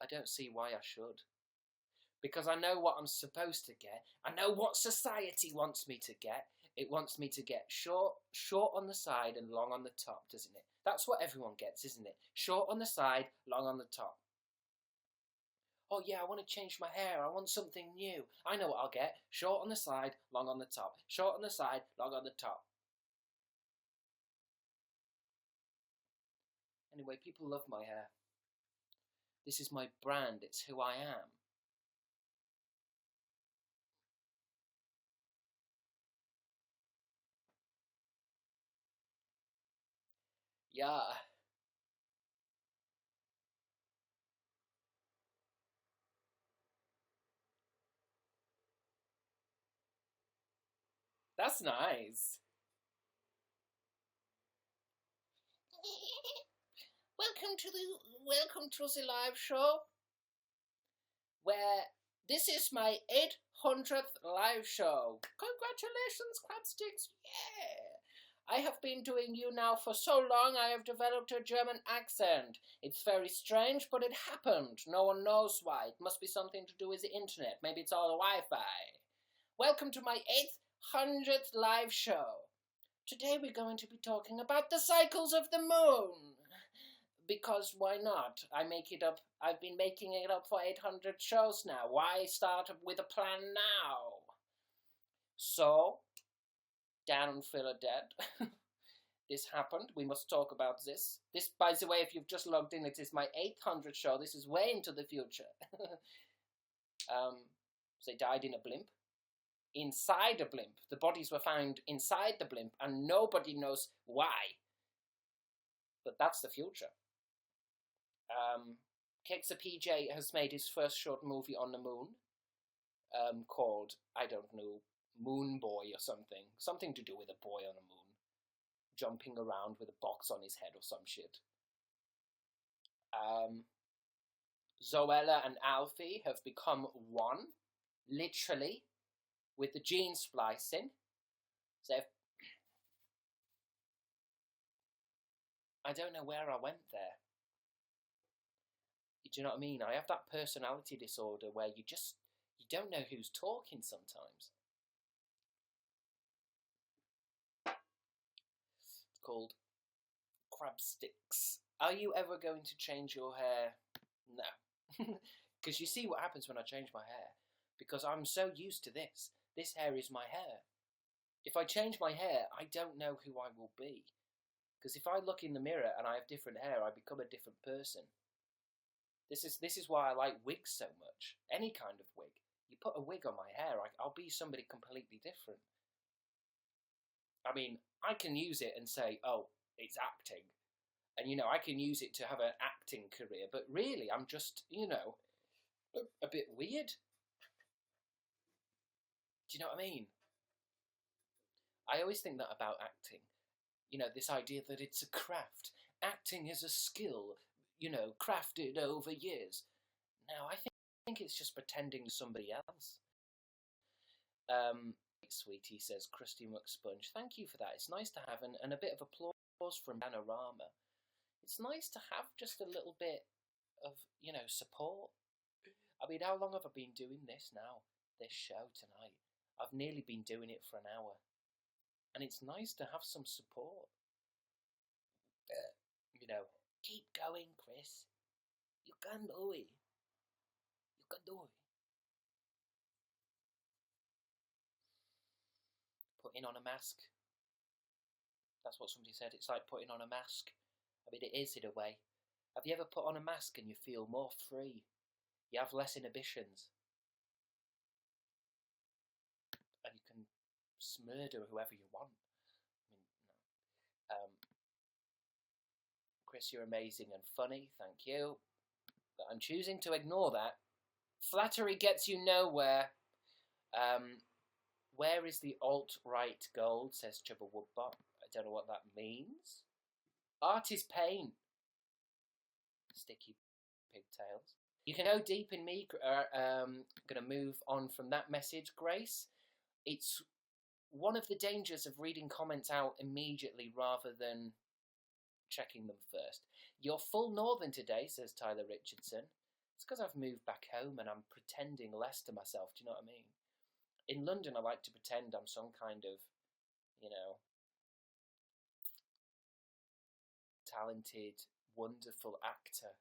I don't see why I should. Because I know what I'm supposed to get. I know what society wants me to get. It wants me to get short on the side and long on the top, doesn't it? That's what everyone gets, isn't it? Short on the side, long on the top. Oh yeah, I want to change my hair. I want something new. I know what I'll get. Short on the side, long on the top. Short on the side, long on the top. Anyway, people love my hair. This is my brand. It's who I am. Yeah. That's nice. Welcome to the live show, where this is my 800th live show. Congratulations, Crabstickz! Yeah! I have been doing YouNow for so long I have developed a German accent. It's very strange, but it happened. No one knows why. It must be something to do with the internet. Maybe it's all the Wi-Fi. Welcome to my 800th live show. Today we're going to be talking about the cycles of the moon. Because why not? I've been making it up for 800 shows now. Why start with a plan now? So, Dan and Phil are dead. This happened. We must talk about this. This, by the way, if you've just logged in, it is my 800 show. This is way into the future. They died in a blimp. Inside a blimp. The bodies were found inside the blimp, and nobody knows why. But that's the future. Keksa PJ has made his first short movie on the moon, called, I don't know, Moon Boy or something. Something to do with a boy on a moon, jumping around with a box on his head or some shit. Zoella and Alfie have become one, literally, with the gene splicing. I don't know where I went there. Do you know what I mean? I have that personality disorder where you don't know who's talking sometimes. It's called Crabstickz. Are you ever going to change your hair? No. Because you see what happens when I change my hair. Because I'm so used to this. This hair is my hair. If I change my hair, I don't know who I will be. Because if I look in the mirror and I have different hair, I become a different person. This is why I like wigs so much. Any kind of wig. You put a wig on my hair, I'll be somebody completely different. I mean, I can use it and say, oh, it's acting. And, I can use it to have an acting career. But really, I'm just, a bit weird. Do you know what I mean? I always think that about acting. This idea that it's a craft. Acting is a skill, crafted over years. Now, I think it's just pretending to somebody else. Sweetie, says Krusty McSponge. Thank you for that. It's nice to have, and a bit of applause from Panorama. It's nice to have just a little bit of, support. I mean, how long have I been doing this now? This show tonight. I've nearly been doing it for an hour. And it's nice to have some support. Keep going, Chris. You can do it. You can do it. Putting on a mask. That's what somebody said. It's like putting on a mask. I mean, it is in a way. Have you ever put on a mask and you feel more free? You have less inhibitions. And you can murder whoever you want. I mean, no. Chris, you're amazing and funny. Thank you. But I'm choosing to ignore that. Flattery gets you nowhere. Where is the alt-right gold, says Chubba Woodbot. I don't know what that means. Art is pain. Sticky pigtails. You can go deep in me. I'm going to move on from that message, Grace. It's one of the dangers of reading comments out immediately rather than checking them first. You're full northern today, says Tyler Richardson. It's because I've moved back home and I'm pretending less to myself. Do you know what I mean? In London, I like to pretend I'm some kind of, talented, wonderful actor.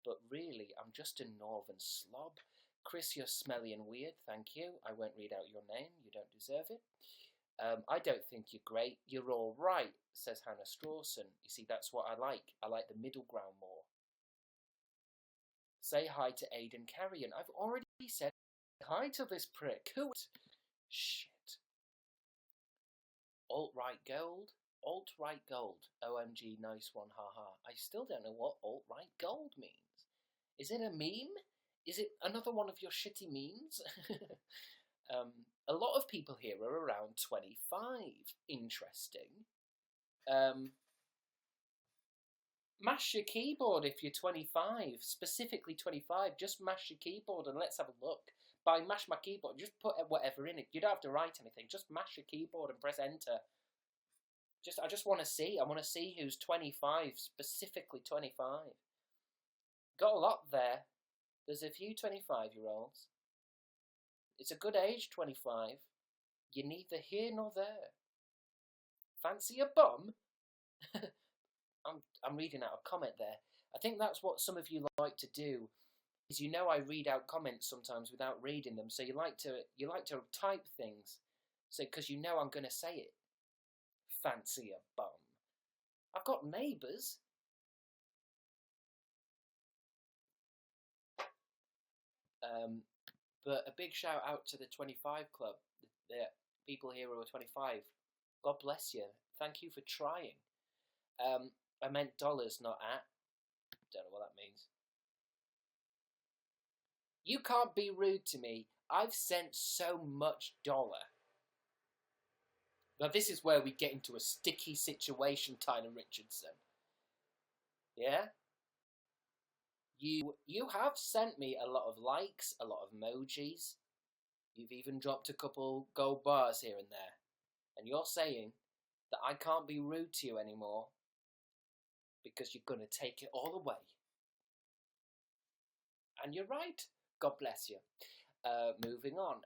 But really, I'm just a northern slob. Chris, you're smelly and weird. Thank you. I won't read out your name. You don't deserve it. I don't think you're great. You're all right, says Hannah Strawson. You see, that's what I like. I like the middle ground more. Say hi to Aidan Carrion. I've already said hi to this prick. Who? Shit. Alt-right gold? Alt-right gold. OMG, nice one, haha. I still don't know what alt-right gold means. Is it a meme? Is it another one of your shitty memes? A lot of people here are around 25. Interesting. Mash your keyboard if you're 25. Specifically 25. Just mash your keyboard and let's have a look. By mash my keyboard, just put whatever in it. You don't have to write anything. Just mash your keyboard and press enter. I just want to see. I want to see who's 25. Specifically 25. Got a lot there. There's a few 25-year-olds. It's a good age, 25. You're neither here nor there. Fancy a bum? I'm reading out a comment there. I think that's what some of you like to do. Is I read out comments sometimes without reading them, so you like to type things, so because I'm going to say it. Fancy a bum? I've got neighbours. But a big shout out to the 25 Club, the people here who are 25. God bless you. Thank you for trying. I meant dollars, not at. Don't know what that means. You can't be rude to me. I've sent so much dollar. Now this is where we get into a sticky situation, Tyler Richardson. Yeah? You have sent me a lot of likes, a lot of emojis. You've even dropped a couple gold bars here and there. And you're saying that I can't be rude to you anymore because you're going to take it all away. And you're right. God bless you. Moving on.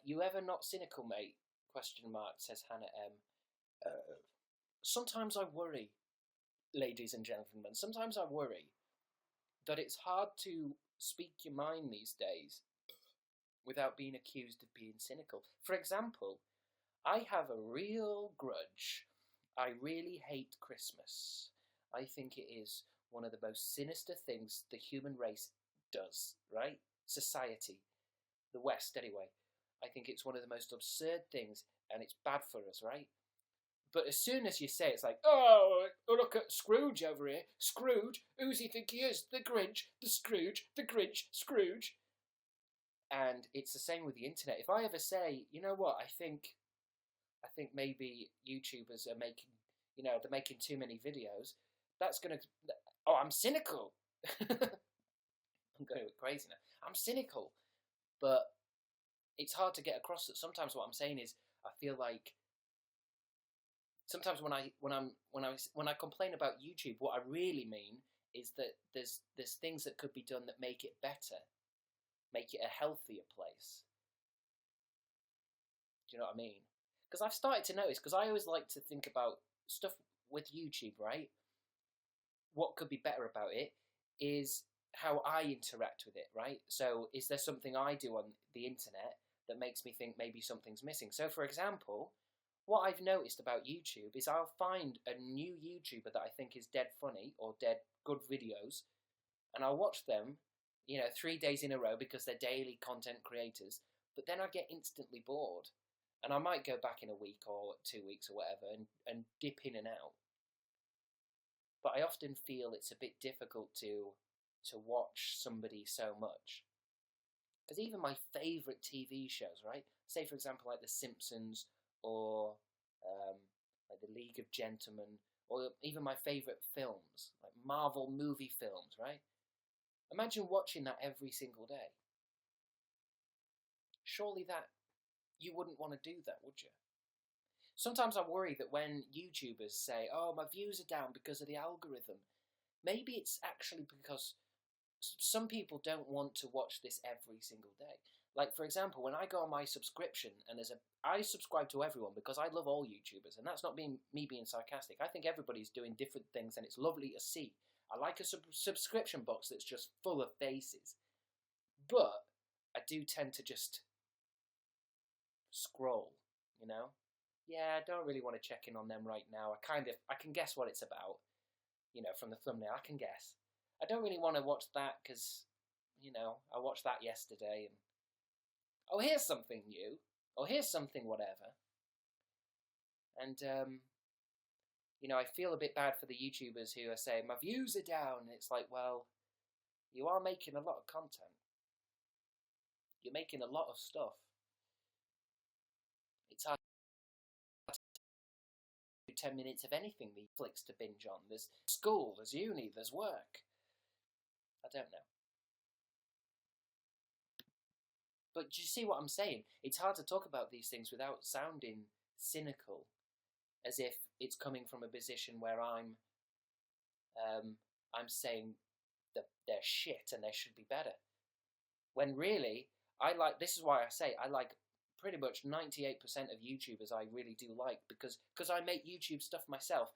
You ever not cynical, mate? Question mark, says Hannah M. Sometimes I worry, ladies and gentlemen. Sometimes I worry that it's hard to speak your mind these days without being accused of being cynical. For example, I have a real grudge. I really hate Christmas. I think it is one of the most sinister things the human race does, right? Society. The West, anyway. I think it's one of the most absurd things, and it's bad for us, right? But as soon as you say it, it's like, oh, look at Scrooge over here. Scrooge? Who's he think he is? The Grinch, the Scrooge, the Grinch, Scrooge. And it's the same with the internet. If I ever say, you know what, I think maybe YouTubers are making, they're making too many videos, that's going to, I'm cynical. I'm going a bit crazy now. I'm cynical. But it's hard to get across that sometimes what I'm saying is, I feel like sometimes when I complain about YouTube, what I really mean is that there's things that could be done that make it better, make it a healthier place. Do you know what I mean? Because I've started to notice, because I always like to think about stuff with YouTube, right? What could be better about it is how I interact with it, right? So is there something I do on the internet that makes me think maybe something's missing? So for example, what I've noticed about YouTube is I'll find a new YouTuber that I think is dead funny or dead good videos, and I'll watch them, 3 days in a row because they're daily content creators, but then I get instantly bored. And I might go back in a week or 2 weeks or whatever and dip in and out. But I often feel it's a bit difficult to watch somebody so much. Because even my favourite TV shows, right? Say, for example, like The Simpsons or like The League of Gentlemen, or even my favourite films, like Marvel movie films, right? Imagine watching that every single day. Surely you wouldn't want to do that, would you? Sometimes I worry that when YouTubers say, oh, my views are down because of the algorithm, maybe it's actually because some people don't want to watch this every single day. Like, for example, when I go on my subscription, and I subscribe to everyone because I love all YouTubers, and that's not me being sarcastic. I think everybody's doing different things, and it's lovely to see. I like a subscription box that's just full of faces. But I do tend to just scroll, Yeah, I don't really want to check in on them right now. I can guess what it's about, from the thumbnail. I can guess. I don't really want to watch that because, I watched that yesterday and, oh, here's something new. Oh, here's something whatever. And, I feel a bit bad for the YouTubers who are saying, my views are down. And it's like, well, you are making a lot of content. You're making a lot of stuff. It's hard to do 10 minutes of anything, the flicks to binge on. There's school, there's uni, there's work. I don't know. But do you see what I'm saying? It's hard to talk about these things without sounding cynical, as if it's coming from a position where I'm saying that they're shit and they should be better. When really, this is why I say I like pretty much 98% of YouTubers I really do like, because I make YouTube stuff myself.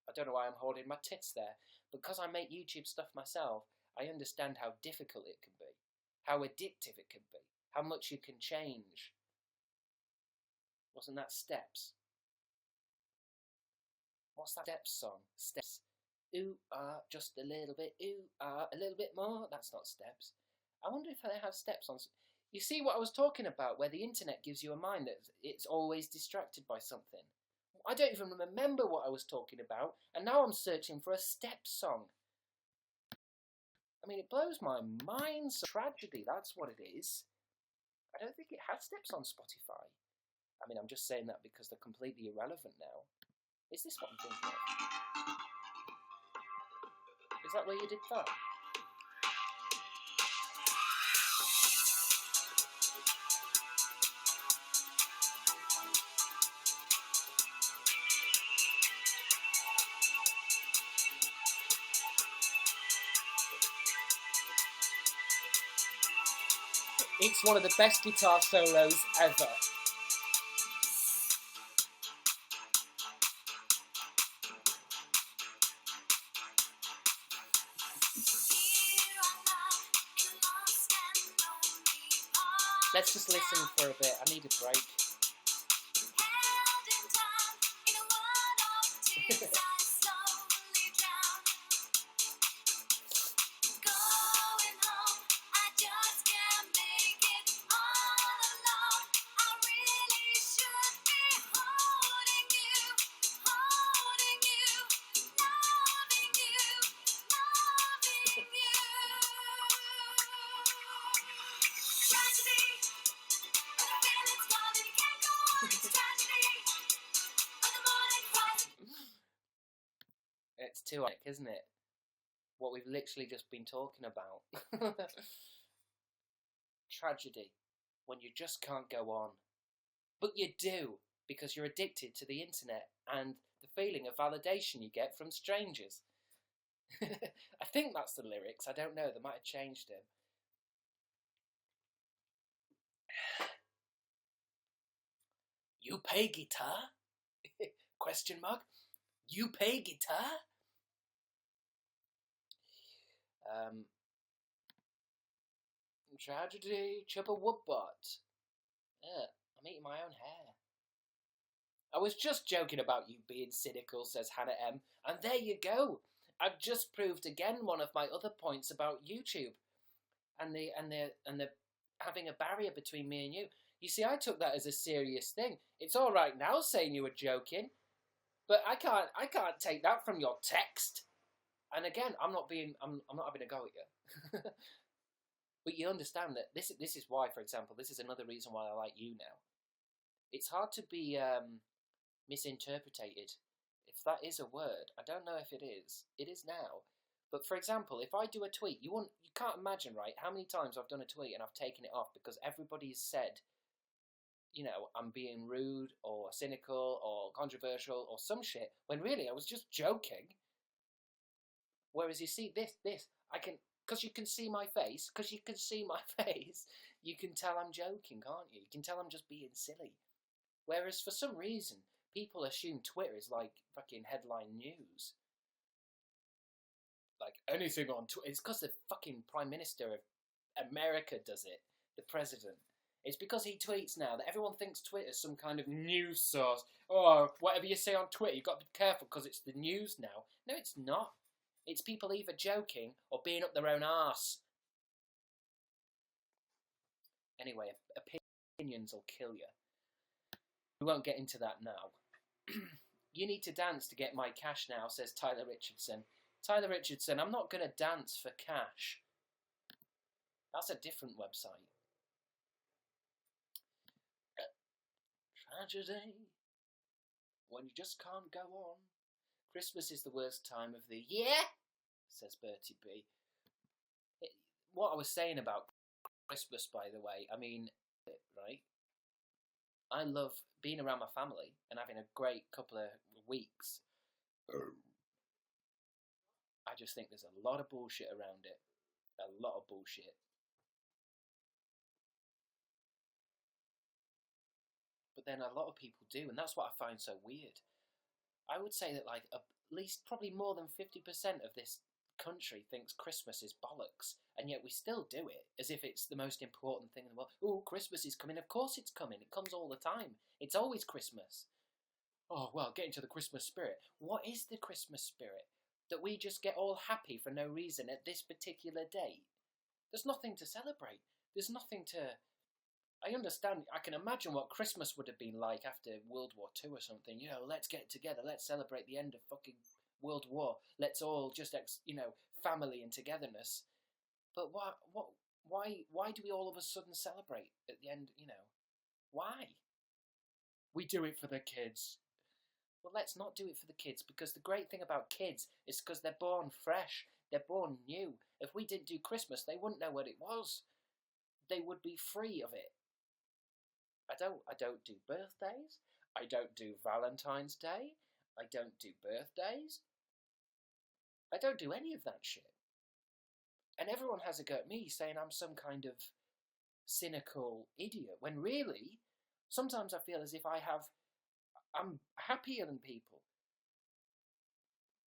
I don't know why I'm holding my tits there. Because I make YouTube stuff myself, I understand how difficult it can be, how addictive it can be, how much you can change. Wasn't that Steps? What's that Steps song? Steps. Ooh, just a little bit. Ooh, a little bit more. That's not Steps. I wonder if they have Steps on. You see what I was talking about, where the internet gives you a mind that it's always distracted by something. I don't even remember what I was talking about, and now I'm searching for a Steps song. I mean, it blows my mind. So tragedy, that's what it is. I don't think it has Steps on Spotify. I mean, I'm just saying that because they're completely irrelevant now. Is this what I'm thinking of? Is that where you did that? It's one of the best guitar solos ever. Let's just listen for a bit. I need a break. It's too ironic, isn't it? What we've literally just been talking about. Tragedy. When you just can't go on. But you do, because you're addicted to the internet and the feeling of validation you get from strangers. I think that's the lyrics. I don't know. They might have changed them. You pay guitar? Question mark. You pay guitar? Tragedy, chip a woodbot. Yeah, I'm eating my own hair. I was just joking about you being cynical, says Hannah M. And there you go. I've just proved again one of my other points about YouTube and the having a barrier between me and you. You see, I took that as a serious thing. It's all right now saying you were joking, but I can't take that from your text. And again, I'm not having a go at you. But you understand that this is why, for example, this is another reason why I like YouNow. It's hard to be misinterpreted. If that is a word, I don't know if it is. It is now. But for example, if I do a tweet, you can't imagine, right, how many times I've done a tweet and I've taken it off because everybody's said, you know, I'm being rude or cynical or controversial or some shit, when really I was just joking. Whereas you see this, I can, because you can see my face, you can tell I'm joking, can't you? You can tell I'm just being silly. Whereas for some reason, people assume Twitter is like fucking headline news. Like anything on Twitter. It's because the fucking Prime Minister of America does it. The president. It's because he tweets now that everyone thinks Twitter's some kind of news source. Oh, whatever you say on Twitter, you've got to be careful because it's the news now. No, it's not. It's people either joking or being up their own arse. Anyway, opinions will kill you. We won't get into that now. You need to dance to get my cash now, says Tyler Richardson. Tyler Richardson, I'm not going to dance for cash. That's a different website. Tragedy. When you just can't go on. Christmas is the worst time of the year, says Bertie B. What I was saying about Christmas, by the way, I mean, right? I love being around my family and having a great couple of weeks. I just think there's a lot of bullshit around it. A lot of bullshit. then a lot of people do, and that's what I find so weird. I would say that, like, at least probably more than 50% of this country thinks Christmas is bollocks, and yet we still do it as if it's the most important thing in the world. Oh, Christmas is coming. Of course it's coming. It comes all the time. It's always Christmas. Oh, well, get into the Christmas spirit. What is the Christmas spirit? That we just get all happy for no reason at this particular date? There's nothing to celebrate. There's nothing to... I understand, I can imagine what Christmas would have been like after World War II or something. You know, let's get together, let's celebrate the end of fucking World War. Let's all just, family and togetherness. But why do we all of a sudden celebrate at the end, Why? We do it for the kids. Well, let's not do it for the kids, because the great thing about kids is because they're born fresh, they're born new. If we didn't do Christmas, they wouldn't know what it was. They would be free of it. I don't do birthdays. I don't do Valentine's Day. I don't do birthdays. I don't do any of that shit. And everyone has a go at me saying I'm some kind of cynical idiot, when really, sometimes I feel as if I'm happier than people.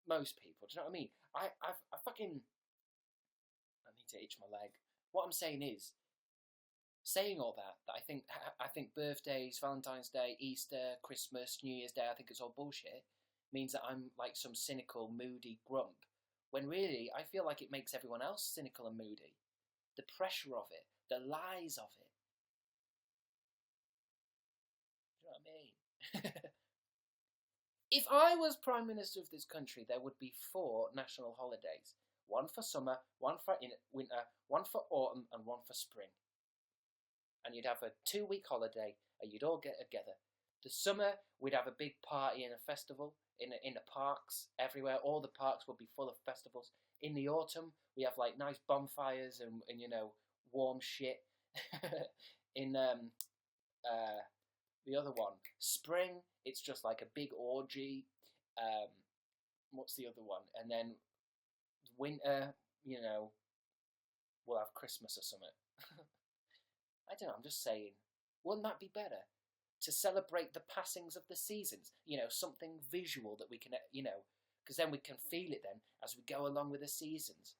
Most people, do you know what I mean? I need to itch my leg. What I'm saying is, saying all that I think birthdays, Valentine's Day, Easter, Christmas, New Year's Day, I think it's all bullshit, means that I'm like some cynical, moody grump, when really I feel like it makes everyone else cynical and moody. The pressure of it, the lies of it. Do you know what I mean? If I was Prime Minister of this country, there would be 4 national holidays. One for summer, one for winter, one for autumn, and one for spring. And you'd have a 2-week holiday, and you'd all get together. The summer, we'd have a big party and a festival in the parks everywhere. All the parks would be full of festivals. In the autumn, we have like nice bonfires and warm shit. In the other one, spring, it's just like a big orgy. What's the other one? And then winter, we'll have Christmas or something. I don't know, I'm just saying, wouldn't that be better? To celebrate the passings of the seasons, something visual that we can, because then we can feel it then as we go along with the seasons.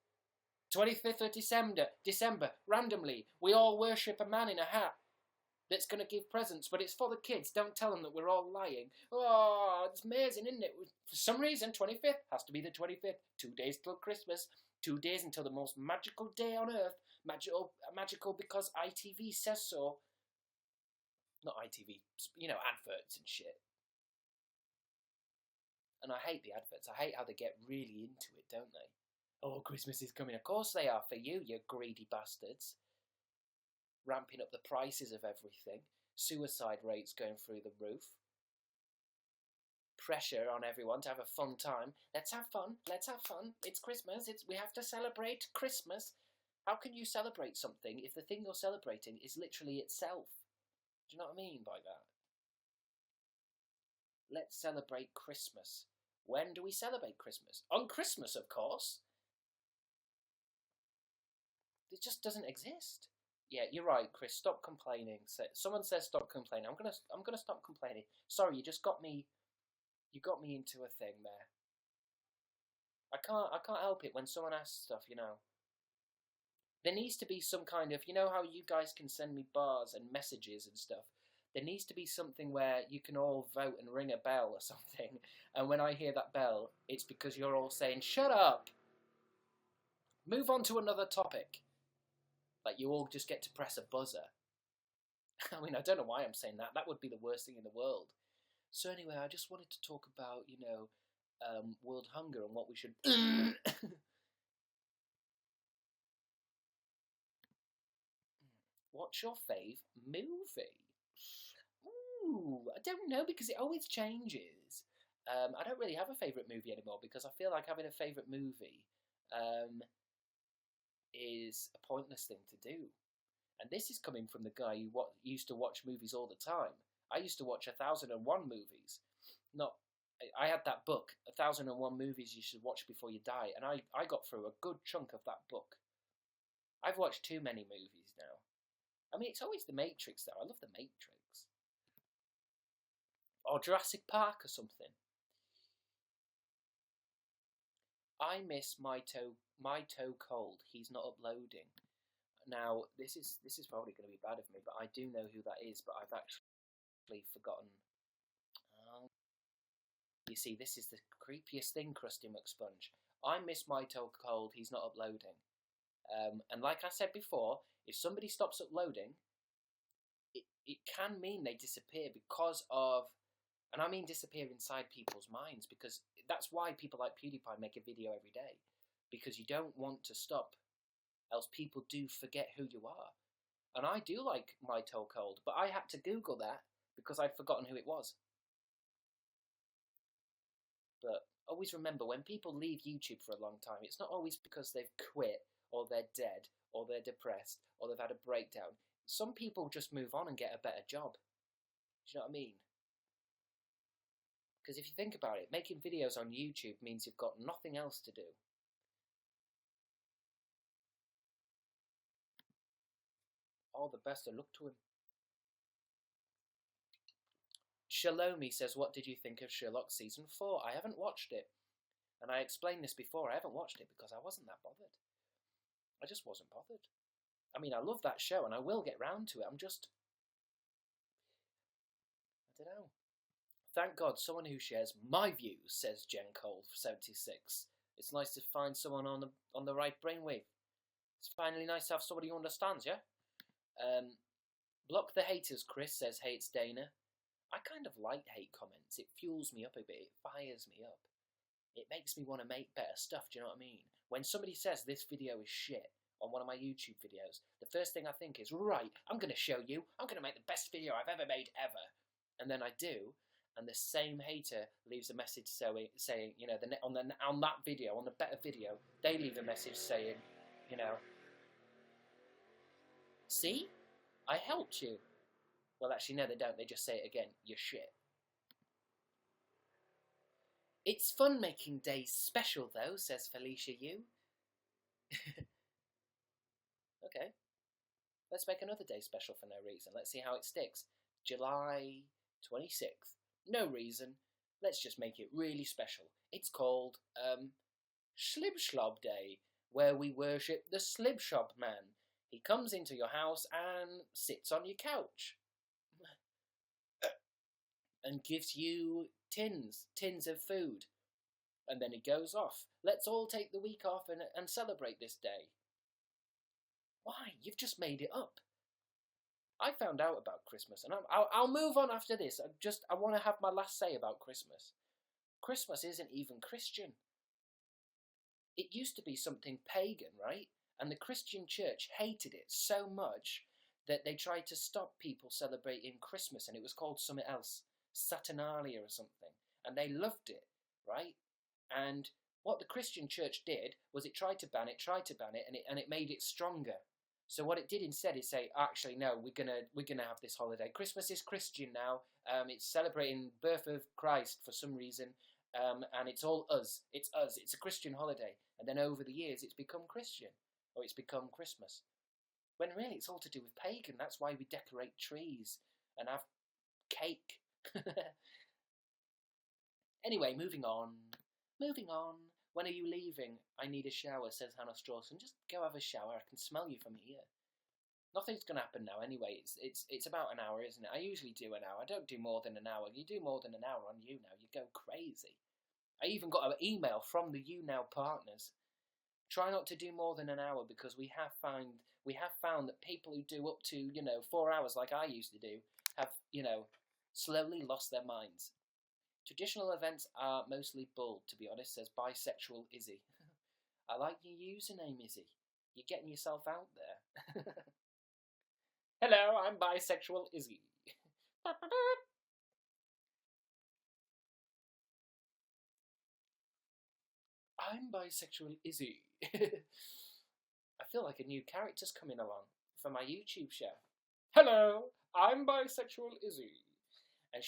25th of December, randomly, we all worship a man in a hat that's going to give presents, but it's for the kids. Don't tell them that we're all lying. Oh, it's amazing, isn't it? For some reason, 25th has to be the 25th. 2 days till Christmas. 2 days until the most magical day on earth. Magical because ITV says so. Not ITV, adverts and shit. And I hate the adverts. I hate how they get really into it, don't they? Oh, Christmas is coming. Of course they are for you, you greedy bastards. Ramping up the prices of everything. Suicide rates going through the roof. Pressure on everyone to have a fun time. Let's have fun. It's Christmas. We have to celebrate Christmas. How can you celebrate something if the thing you're celebrating is literally itself? Do you know what I mean by that? Let's celebrate Christmas. When do we celebrate Christmas? On Christmas, of course. It just doesn't exist. Yeah, you're right, Chris. Stop complaining. Someone says stop complaining. I'm gonna stop complaining. Sorry, you just got me. You got me into a thing there. I can't help it when someone asks stuff. There needs to be some kind of, how you guys can send me bars and messages and stuff. There needs to be something where you can all vote and ring a bell or something. And when I hear that bell, it's because you're all saying, shut up! Move on to another topic. Like you all just get to press a buzzer. I mean, I don't know why I'm saying that. That would be the worst thing in the world. So anyway, I just wanted to talk about, world hunger and what we should... What's your fave movie? Ooh, I don't know, because it always changes. I don't really have a favourite movie anymore, because I feel like having a favourite movie is a pointless thing to do. And this is coming from the guy who used to watch movies all the time. I used to watch 1001 movies. I had that book, 1001 movies you should watch before you die, and I got through a good chunk of that book. I've watched too many movies now. I mean, it's always The Matrix, though. I love The Matrix. Or Jurassic Park or something. I miss my toe cold. He's not uploading. Now, this is probably going to be bad of me, but I do know who that is, but I've actually forgotten. You see, this is the creepiest thing, Krusty McSponge. I miss my toe cold. He's not uploading. And like I said before, if somebody stops uploading, it can mean they disappear because of, and I mean disappear inside people's minds, because that's why people like PewDiePie make a video every day, because you don't want to stop, else people do forget who you are. And I do like my toe cold, but I had to Google that because I'd forgotten who it was. But always remember, when people leave YouTube for a long time, it's not always because they've quit, or they're dead, or they're depressed, or they've had a breakdown. Some people just move on and get a better job. Do you know what I mean? Because if you think about it, making videos on YouTube means you've got nothing else to do. All the best of luck to him. Shalomi says, what did you think of Sherlock Season 4? I haven't watched it. And I explained this before, I haven't watched it because I wasn't that bothered. I just wasn't bothered. I mean, I love that show and I will get round to it. I don't know. Thank God, someone who shares my views, says Jen Cole, 76. It's nice to find someone on the right brainwave. It's finally nice to have somebody who understands, yeah? Block the haters, Chris says, hey, it's Dana. I kind of like hate comments. It fuels me up a bit. It fires me up. It makes me want to make better stuff, do you know what I mean? When somebody says this video is shit on one of my YouTube videos, the first thing I think is, right, I'm going to show you. I'm going to make the best video I've ever made ever. And then I do, and the same hater leaves a message saying, you know, on that video, on the better video, they leave a message saying, you know, see? I helped you. Well, actually, no, they don't. They just say it again. You're shit. It's fun making days special, though, says Felicia Yu. Okay. Let's make another day special for no reason. Let's see how it sticks. July 26th. No reason. Let's just make it really special. It's called, Slibschlob Day, where we worship the Slibshop Man. He comes into your house and sits on your couch. And gives you tins of food. And then he goes off. Let's all take the week off and celebrate this day. Why? You've just made it up. I found out about Christmas, and I'll move on after this. I want to have my last say about Christmas. Christmas isn't even Christian. It used to be something pagan, right? And the Christian church hated it so much that they tried to stop people celebrating Christmas, and it was called something else. Saturnalia or something, and they loved it, right? And what the Christian church did was it tried to ban it, and it made it stronger. So what it did instead is say, actually, no, we're gonna have this holiday. Christmas is Christian now. It's celebrating birth of Christ for some reason, and it's all us. It's us. It's a Christian holiday. And then over the years, it's become Christian, or it's become Christmas. When really it's all to do with pagan. That's why we decorate trees and have cake. Anyway, moving on. When are you leaving? I need a shower, says Hannah Strawson. Just go have a shower. I can smell you from here. Nothing's going to happen now anyway. It's about an hour, isn't it? I usually do an hour. I don't do more than an hour. You do more than an hour on YouNow, you go crazy. I even got an email from the YouNow partners. Try not to do more than an hour, because we have found that people who do up to, 4 hours like I used to do have, slowly lost their minds. Traditional events are mostly bull, to be honest, says bisexual Izzy. I like your username, Izzy. You're getting yourself out there. Hello, I'm bisexual Izzy. I'm bisexual Izzy. I feel like a new character's coming along for my YouTube show. Hello, I'm bisexual Izzy. And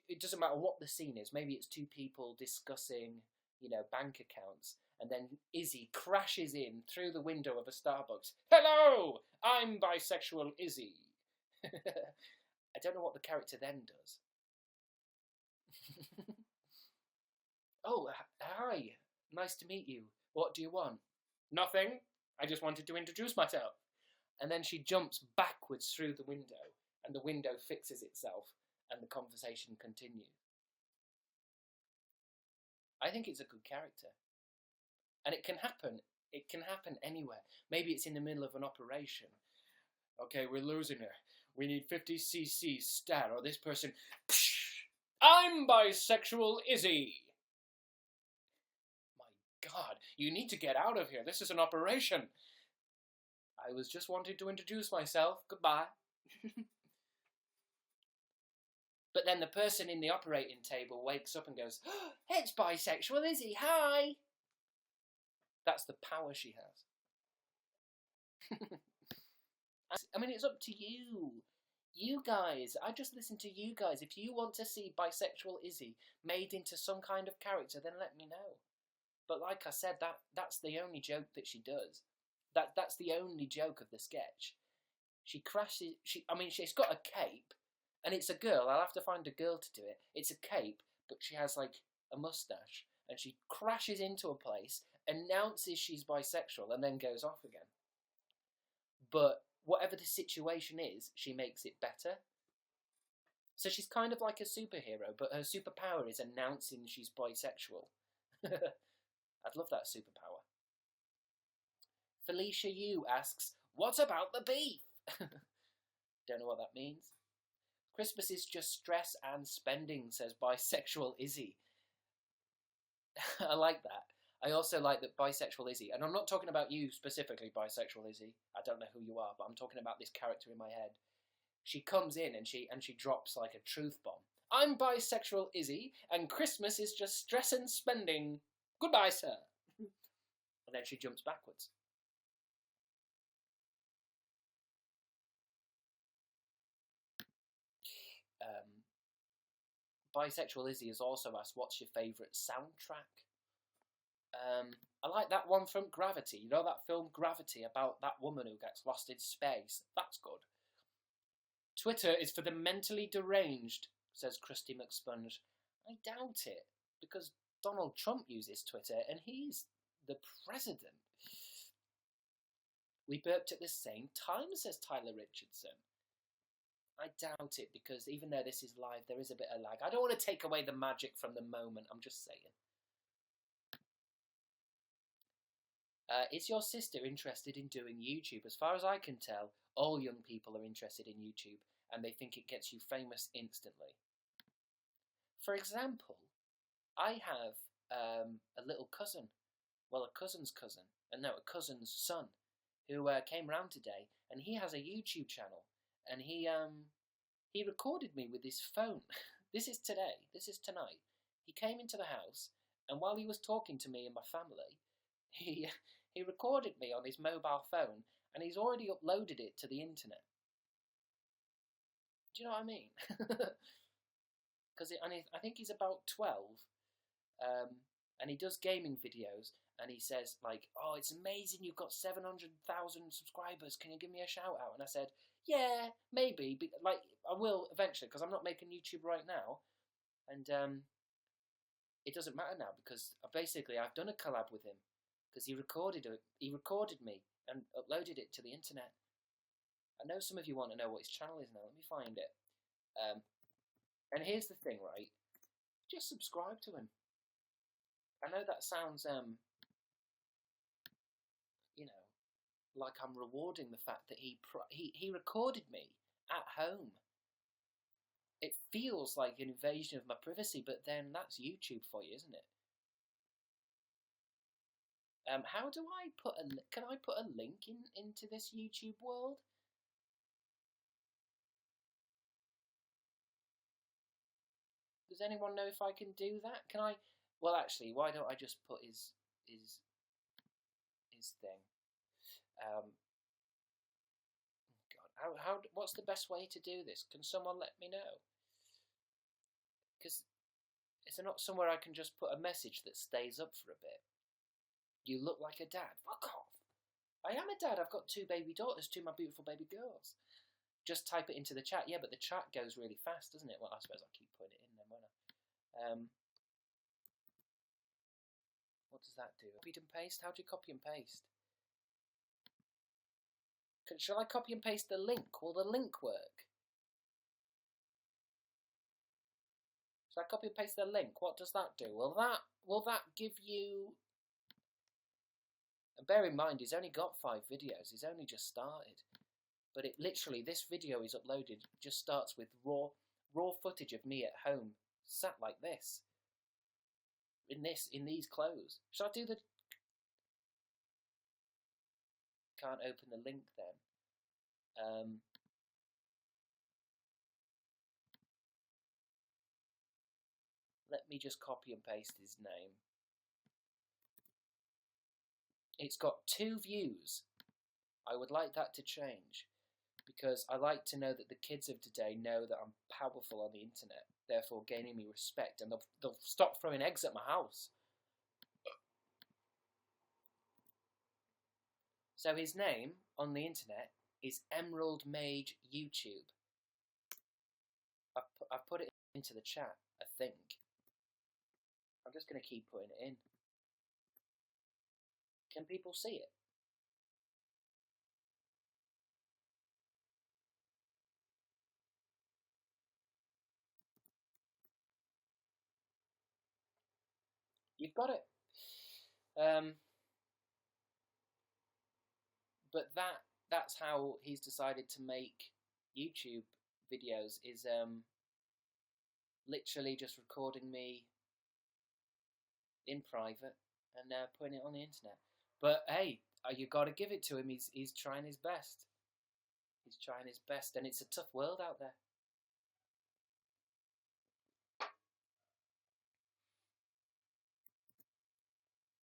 it doesn't matter what the scene is. Maybe it's two people discussing, bank accounts. And then Izzy crashes in through the window of a Starbucks. Hello, I'm bisexual Izzy. I don't know what the character then does. Oh, hi. Nice to meet you. What do you want? Nothing. I just wanted to introduce myself. And then she jumps backwards through the window, and the window fixes itself, and the conversation continues. I think it's a good character. And it can happen. It can happen anywhere. Maybe it's in the middle of an operation. Okay, we're losing her. We need 50cc stat, or this person... Psh, I'm bisexual Izzy. My God, you need to get out of here. This is an operation. I was just wanting to introduce myself. Goodbye. But then the person in the operating table wakes up and goes, oh, it's bisexual Izzy. Hi. That's the power she has. I mean, it's up to you. You guys, I just listen to you guys. If you want to see bisexual Izzy made into some kind of character, then let me know. But like I said, that's the only joke that she does. That's the only joke of the sketch. She crashes. She's got a cape, and it's a girl. I'll have to find a girl to do it. It's a cape, but she has like a mustache, and she crashes into a place, announces she's bisexual, and then goes off again. But whatever the situation is, she makes it better. So she's kind of like a superhero, but her superpower is announcing she's bisexual. I'd love that superpower. Felicia Yu asks, what about the beef? Don't know what that means. Christmas is just stress and spending, says bisexual Izzy. I like that. I also like that bisexual Izzy, and I'm not talking about you specifically, bisexual Izzy. I don't know who you are, but I'm talking about this character in my head. She comes in and she drops like a truth bomb. I'm bisexual Izzy, and Christmas is just stress and spending. Goodbye, sir. And then she jumps backwards. Bisexual Izzy has also asked, what's your favourite soundtrack? I like that one from Gravity. You know that film Gravity about that woman who gets lost in space? That's good. Twitter is for the mentally deranged, says Krusty McSponge. I doubt it, because Donald Trump uses Twitter and he's the president. We burped at the same time, says Tyler Richardson. I doubt it, because even though this is live, there is a bit of lag. I don't want to take away the magic from the moment, I'm just saying. Is your sister interested in doing YouTube? As far as I can tell, all young people are interested in YouTube, and they think it gets you famous instantly. For example, I have a little cousin, well, a cousin's cousin, a cousin's son, who came round today, and he has a YouTube channel, and he recorded me with his phone. This is today, this is tonight. He came into the house, and while he was talking to me and my family, he recorded me on his mobile phone, and he's already uploaded it to the internet. Do you know what I mean? Because I think he's about 12, and he does gaming videos, and he says, like, oh, it's amazing you've got 700,000 subscribers, can you give me a shout out? And I said, yeah, maybe, like, I will eventually, because I'm not making YouTube right now, and it doesn't matter now, because basically I've done a collab with him, because he recorded me and uploaded it to the internet. I know some of you want to know what his channel is now. Let me find it. And here's the thing, right? Just subscribe to him. I know that sounds, like I'm rewarding the fact that he recorded me at home. It feels like an invasion of my privacy, but then that's YouTube for you, isn't it? How do I can I put a link into this YouTube world? Does anyone know if I can do that? Can I? Well, actually, why don't I just put his thing? God, what's the best way to do this? Can someone let me know? Because it's not somewhere I can just put a message that stays up for a bit. You look like a dad. Fuck off. I am a dad. I've got 2 baby daughters, 2 of my beautiful baby girls. Just type it into the chat. Yeah, but the chat goes really fast, doesn't it? Well, I suppose I'll keep putting it in then, won't What does that do? Copy and paste? How do you copy and paste? Shall I copy and paste the link? Will the link work? Shall I copy and paste the link? What does that do? Will that give you... And bear in mind, he's only got 5 videos. He's only just started. But it literally, this video is uploaded, just starts with raw footage of me at home, sat like this. In these clothes. Shall I do the... Can't open the link then. Let me just copy and paste his name. It's got 2 views. I would like that to change, because I like to know that the kids of today know that I'm powerful on the internet, therefore gaining me respect, and they'll stop throwing eggs at my house. So his name on the internet is Emerald Mage YouTube. I've put it into the chat, I think. I'm just going to keep putting it in. Can people see it? You've got it. But that's how he's decided to make YouTube videos, is literally just recording me in private and putting it on the internet. But hey, you got to give it to him. He's trying his best. He's trying his best, and it's a tough world out there.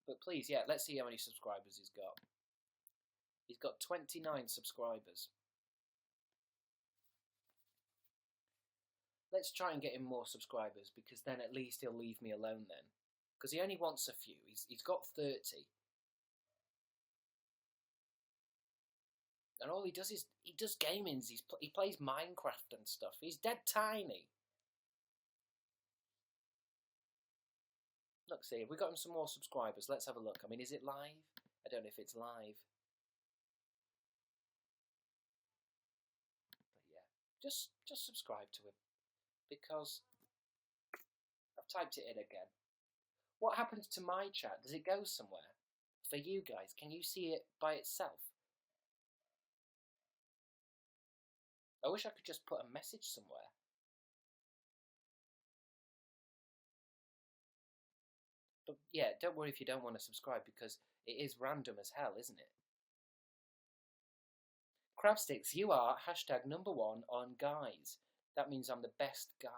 But please, yeah, let's see how many subscribers he's got. He's got 29 subscribers. Let's try and get him more subscribers, because then at least he'll leave me alone then. Because he only wants a few. He's got 30. And all he does is, he does gamings. He plays Minecraft and stuff. He's dead tiny. Look, see, have we got him some more subscribers? Let's have a look. I mean, is it live? I don't know if it's live. But yeah, just subscribe to him. Because I've typed it in again. What happens to my chat? Does it go somewhere? For you guys, can you see it by itself? I wish I could just put a message somewhere. But yeah, don't worry if you don't want to subscribe, because it is random as hell, isn't it? Crabstickz, you are #1 on guys. That means I'm the best guy.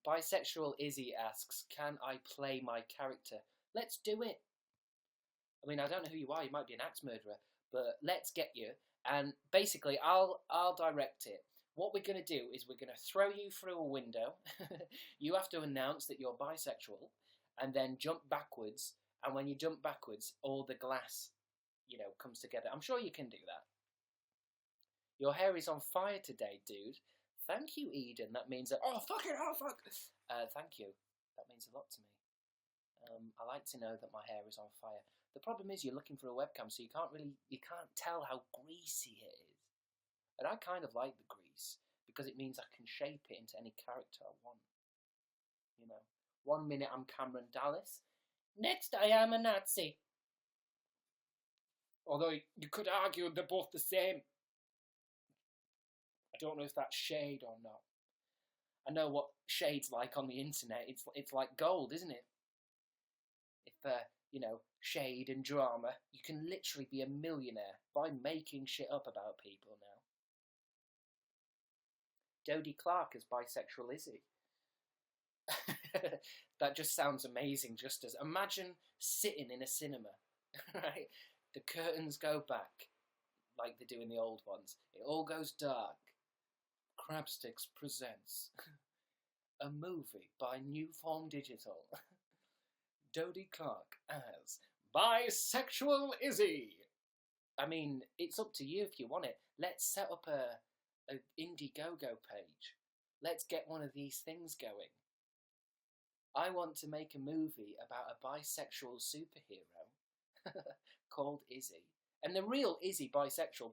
Bisexual Izzy asks, can I play my character? Let's do it. I mean, I don't know who you are. You might be an axe murderer, but let's get you. And basically, I'll direct it. What we're going to do is we're going to throw you through a window. You have to announce that you're bisexual, and then jump backwards. And when you jump backwards, all the glass, comes together. I'm sure you can do that. Your hair is on fire today, dude. Thank you, Eden. That means that... Oh, fuck it! Oh, fuck! Thank you. That means a lot to me. I like to know that my hair is on fire. The problem is you're looking for a webcam, so you can't tell how greasy it is. And I kind of like the grease, because it means I can shape it into any character I want. 1 minute I'm Cameron Dallas. Next I am a Nazi. Although you could argue they're both the same. I don't know if that's shade or not. I know what shade's like on the internet. It's like gold, isn't it? If, shade and drama, you can literally be a millionaire by making shit up about people now. Dodie Clark as bisexual Izzy. That just sounds amazing. Just as imagine sitting in a cinema, right? The curtains go back, like they do in the old ones. It all goes dark. Crabstickz presents a movie by Newform Digital. Dodie Clark as bisexual Izzy. I mean, it's up to you if you want it. Let's set up a Indiegogo page. let's get one of these things going. I want to make a movie about a bisexual superhero called Izzy. And the real Izzy, bisexual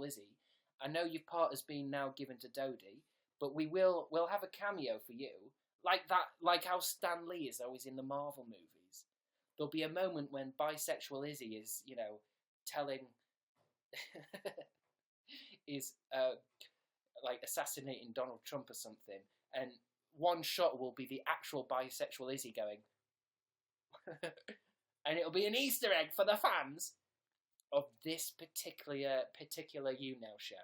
Izzy, I know your part has been now given to Dodie, but we'll have a cameo for you, like how Stan Lee is always in the Marvel movies. There'll be a moment when bisexual Izzy is, telling, is like assassinating Donald Trump or something, and one shot will be the actual bisexual Izzy going, and it'll be an Easter egg for the fans of this particular YouNow show.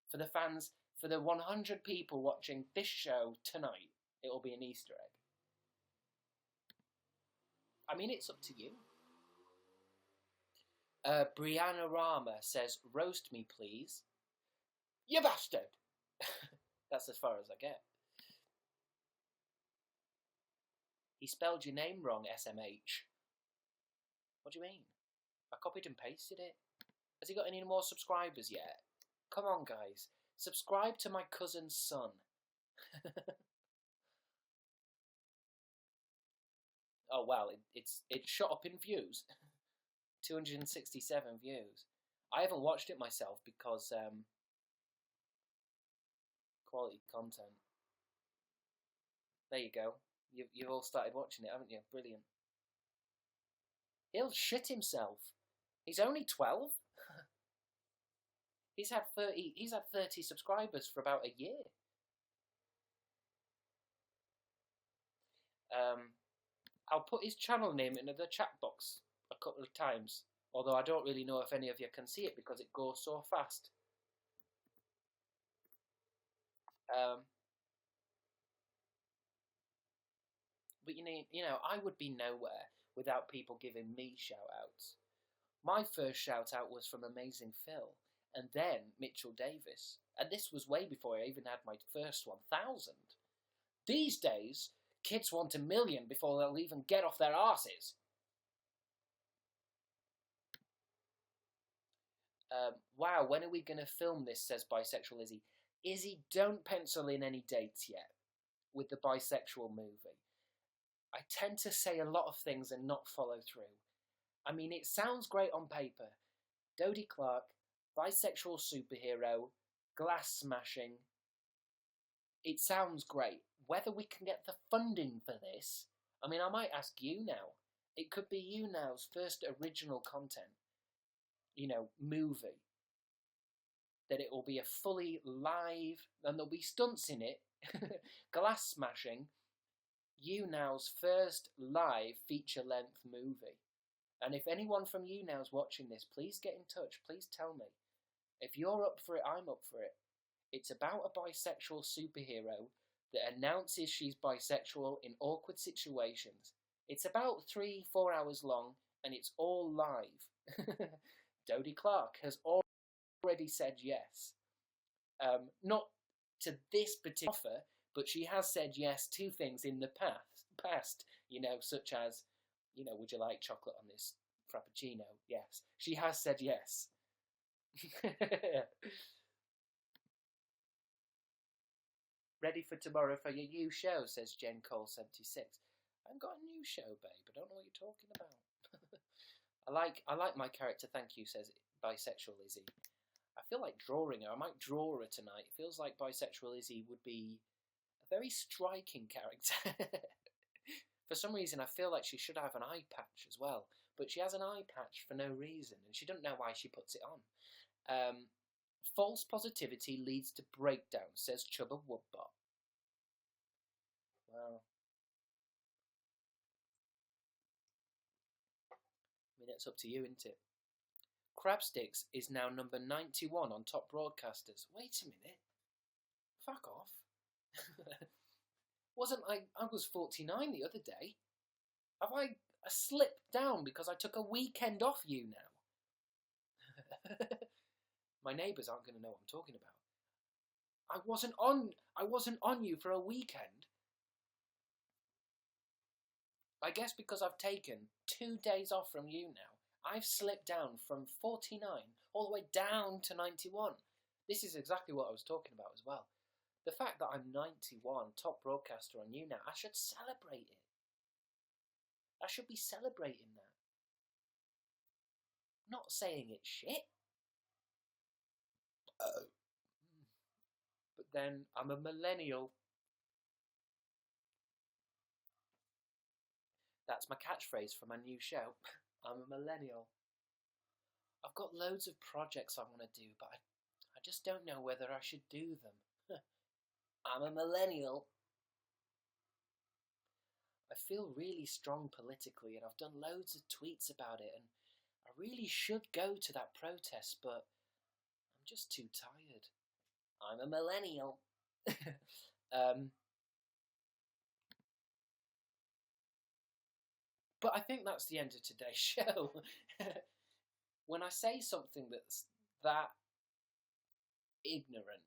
For the fans, for the 100 people watching this show tonight, it'll be an Easter egg. I mean, it's up to you. Brianna Rama says, roast me, please. You bastard! That's as far as I get. He spelled your name wrong, SMH. What do you mean? I copied and pasted it. Has he got any more subscribers yet? Come on, guys. Subscribe to my cousin's son. Oh, wow. It shot up in views. 267 views. I haven't watched it myself because quality content. There you go. You've all started watching it, haven't you? Brilliant. He'll shit himself. He's only 12. He's had 30 subscribers for about a year. I'll put his channel name into the chat box a couple of times, although I don't really know if any of you can see it because it goes so fast. But I would be nowhere without people giving me shout-outs. My first shout-out was from Amazing Phil, and then Mitchell Davis. And this was way before I even had my first 1,000. These days, kids want 1 million before they'll even get off their arses. Wow, when are we going to film this, says Bisexual Izzy. Izzy, don't pencil in any dates yet with the bisexual movie. I tend to say a lot of things and not follow through. I mean, it sounds great on paper. Dodie Clark, bisexual superhero, glass smashing. It sounds great. Whether we can get the funding for this, I mean, I might ask YouNow. It could be YouNow's first original content, movie. That it will be a fully live, and there'll be stunts in it, glass smashing, YouNow's first live feature-length movie. And if anyone from YouNow's watching this, please get in touch. Please tell me. If you're up for it, I'm up for it. It's about a bisexual superhero that announces she's bisexual in awkward situations. It's about 3-4 hours long, and it's all live. Dodie Clark has already said yes. Not to this particular offer, but she has said yes to things in the past, such as, would you like chocolate on this frappuccino? Yes. She has said yes. Ready for tomorrow for your new show, says Jen Cole 76. I haven't got a new show, babe. I don't know what you're talking about. I like my character, thank you, says Bisexual Izzy. I feel like drawing her. I might draw her tonight. It feels like Bisexual Izzy would be a very striking character. For some reason, I feel like she should have an eye patch as well. But she has an eye patch for no reason, and she doesn't know why she puts it on. False positivity leads to breakdown, says Chubba Woodbot. Well, I mean, it's up to you, isn't it? Crabstickz is now number 91 on top broadcasters. Wait a minute. Fuck off. I was 49 the other day. Have I slipped down because I took a weekend off YouNow? My neighbours aren't going to know what I'm talking about. I wasn't on you for a weekend. I guess because I've taken 2 days off from YouNow, I've slipped down from 49 all the way down to 91. This is exactly what I was talking about as well. The fact that I'm 91, top broadcaster on YouNow, I should celebrate it. I should be celebrating that. Not saying it's shit. But then I'm a millennial. That's my catchphrase for my new show. I'm a millennial. I've got loads of projects I want to do, but I just don't know whether I should do them. I'm a millennial. I feel really strong politically, and I've done loads of tweets about it, and I really should go to that protest, but I'm just too tired. I'm a millennial. But I think that's the end of today's show. When I say something that's that ignorant,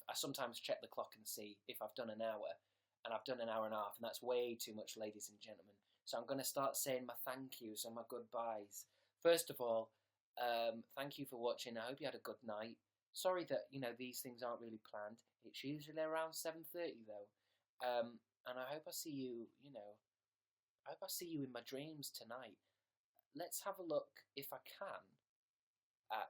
I sometimes check the clock and see if I've done an hour, and I've done an hour and a half, and that's way too much, ladies and gentlemen. So I'm going to start saying my thank yous and my goodbyes. First of all, thank you for watching. I hope you had a good night. Sorry that, these things aren't really planned. It's usually around 7:30 though. And I hope I see you, I hope I see you in my dreams tonight. Let's have a look, if I can, at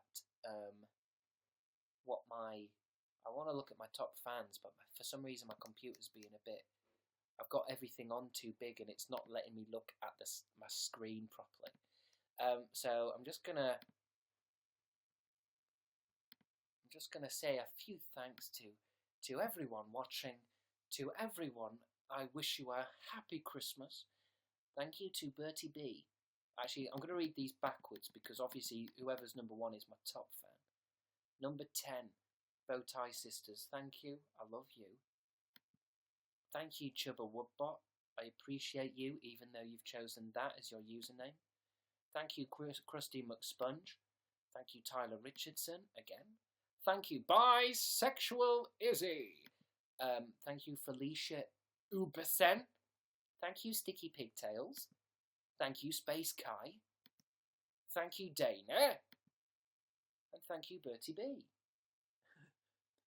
I want to look at my top fans, but for some reason my computer's being a bit... I've got everything on too big and it's not letting me look at my screen properly. So I'm just gonna say a few thanks to everyone watching, to everyone. I wish you a happy Christmas. Thank you to Bertie B. Actually, I'm going to read these backwards because obviously whoever's number 1 is my top fan. Number 10, Bowtie Sisters. Thank you. I love you. Thank you, Chubba Woodbot. I appreciate you, even though you've chosen that as your username. Thank you, Krusty McSponge. Thank you, Tyler Richardson, again. Thank you, Bisexual Izzy. Thank you, Felicia Ubersen. Thank you, Sticky Pigtails. Thank you, Space Kai. Thank you, Dana. And thank you, Bertie B.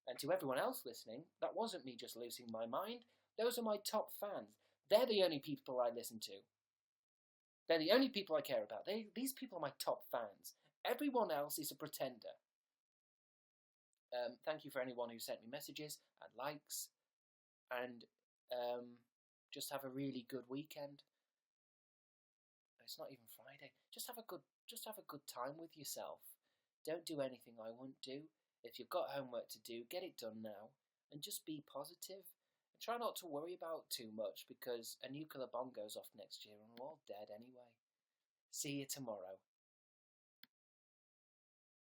And to everyone else listening, that wasn't me just losing my mind. Those are my top fans. They're the only people I listen to. They're the only people I care about. These people are my top fans. Everyone else is a pretender. Thank you for anyone who sent me messages and likes. And just have a really good weekend. It's not even Friday. Just have a good time with yourself. Don't do anything I won't do. If you've got homework to do, get it done now. And just be positive. And try not to worry about too much because a nuclear bomb goes off next year and we're all dead anyway. See you tomorrow.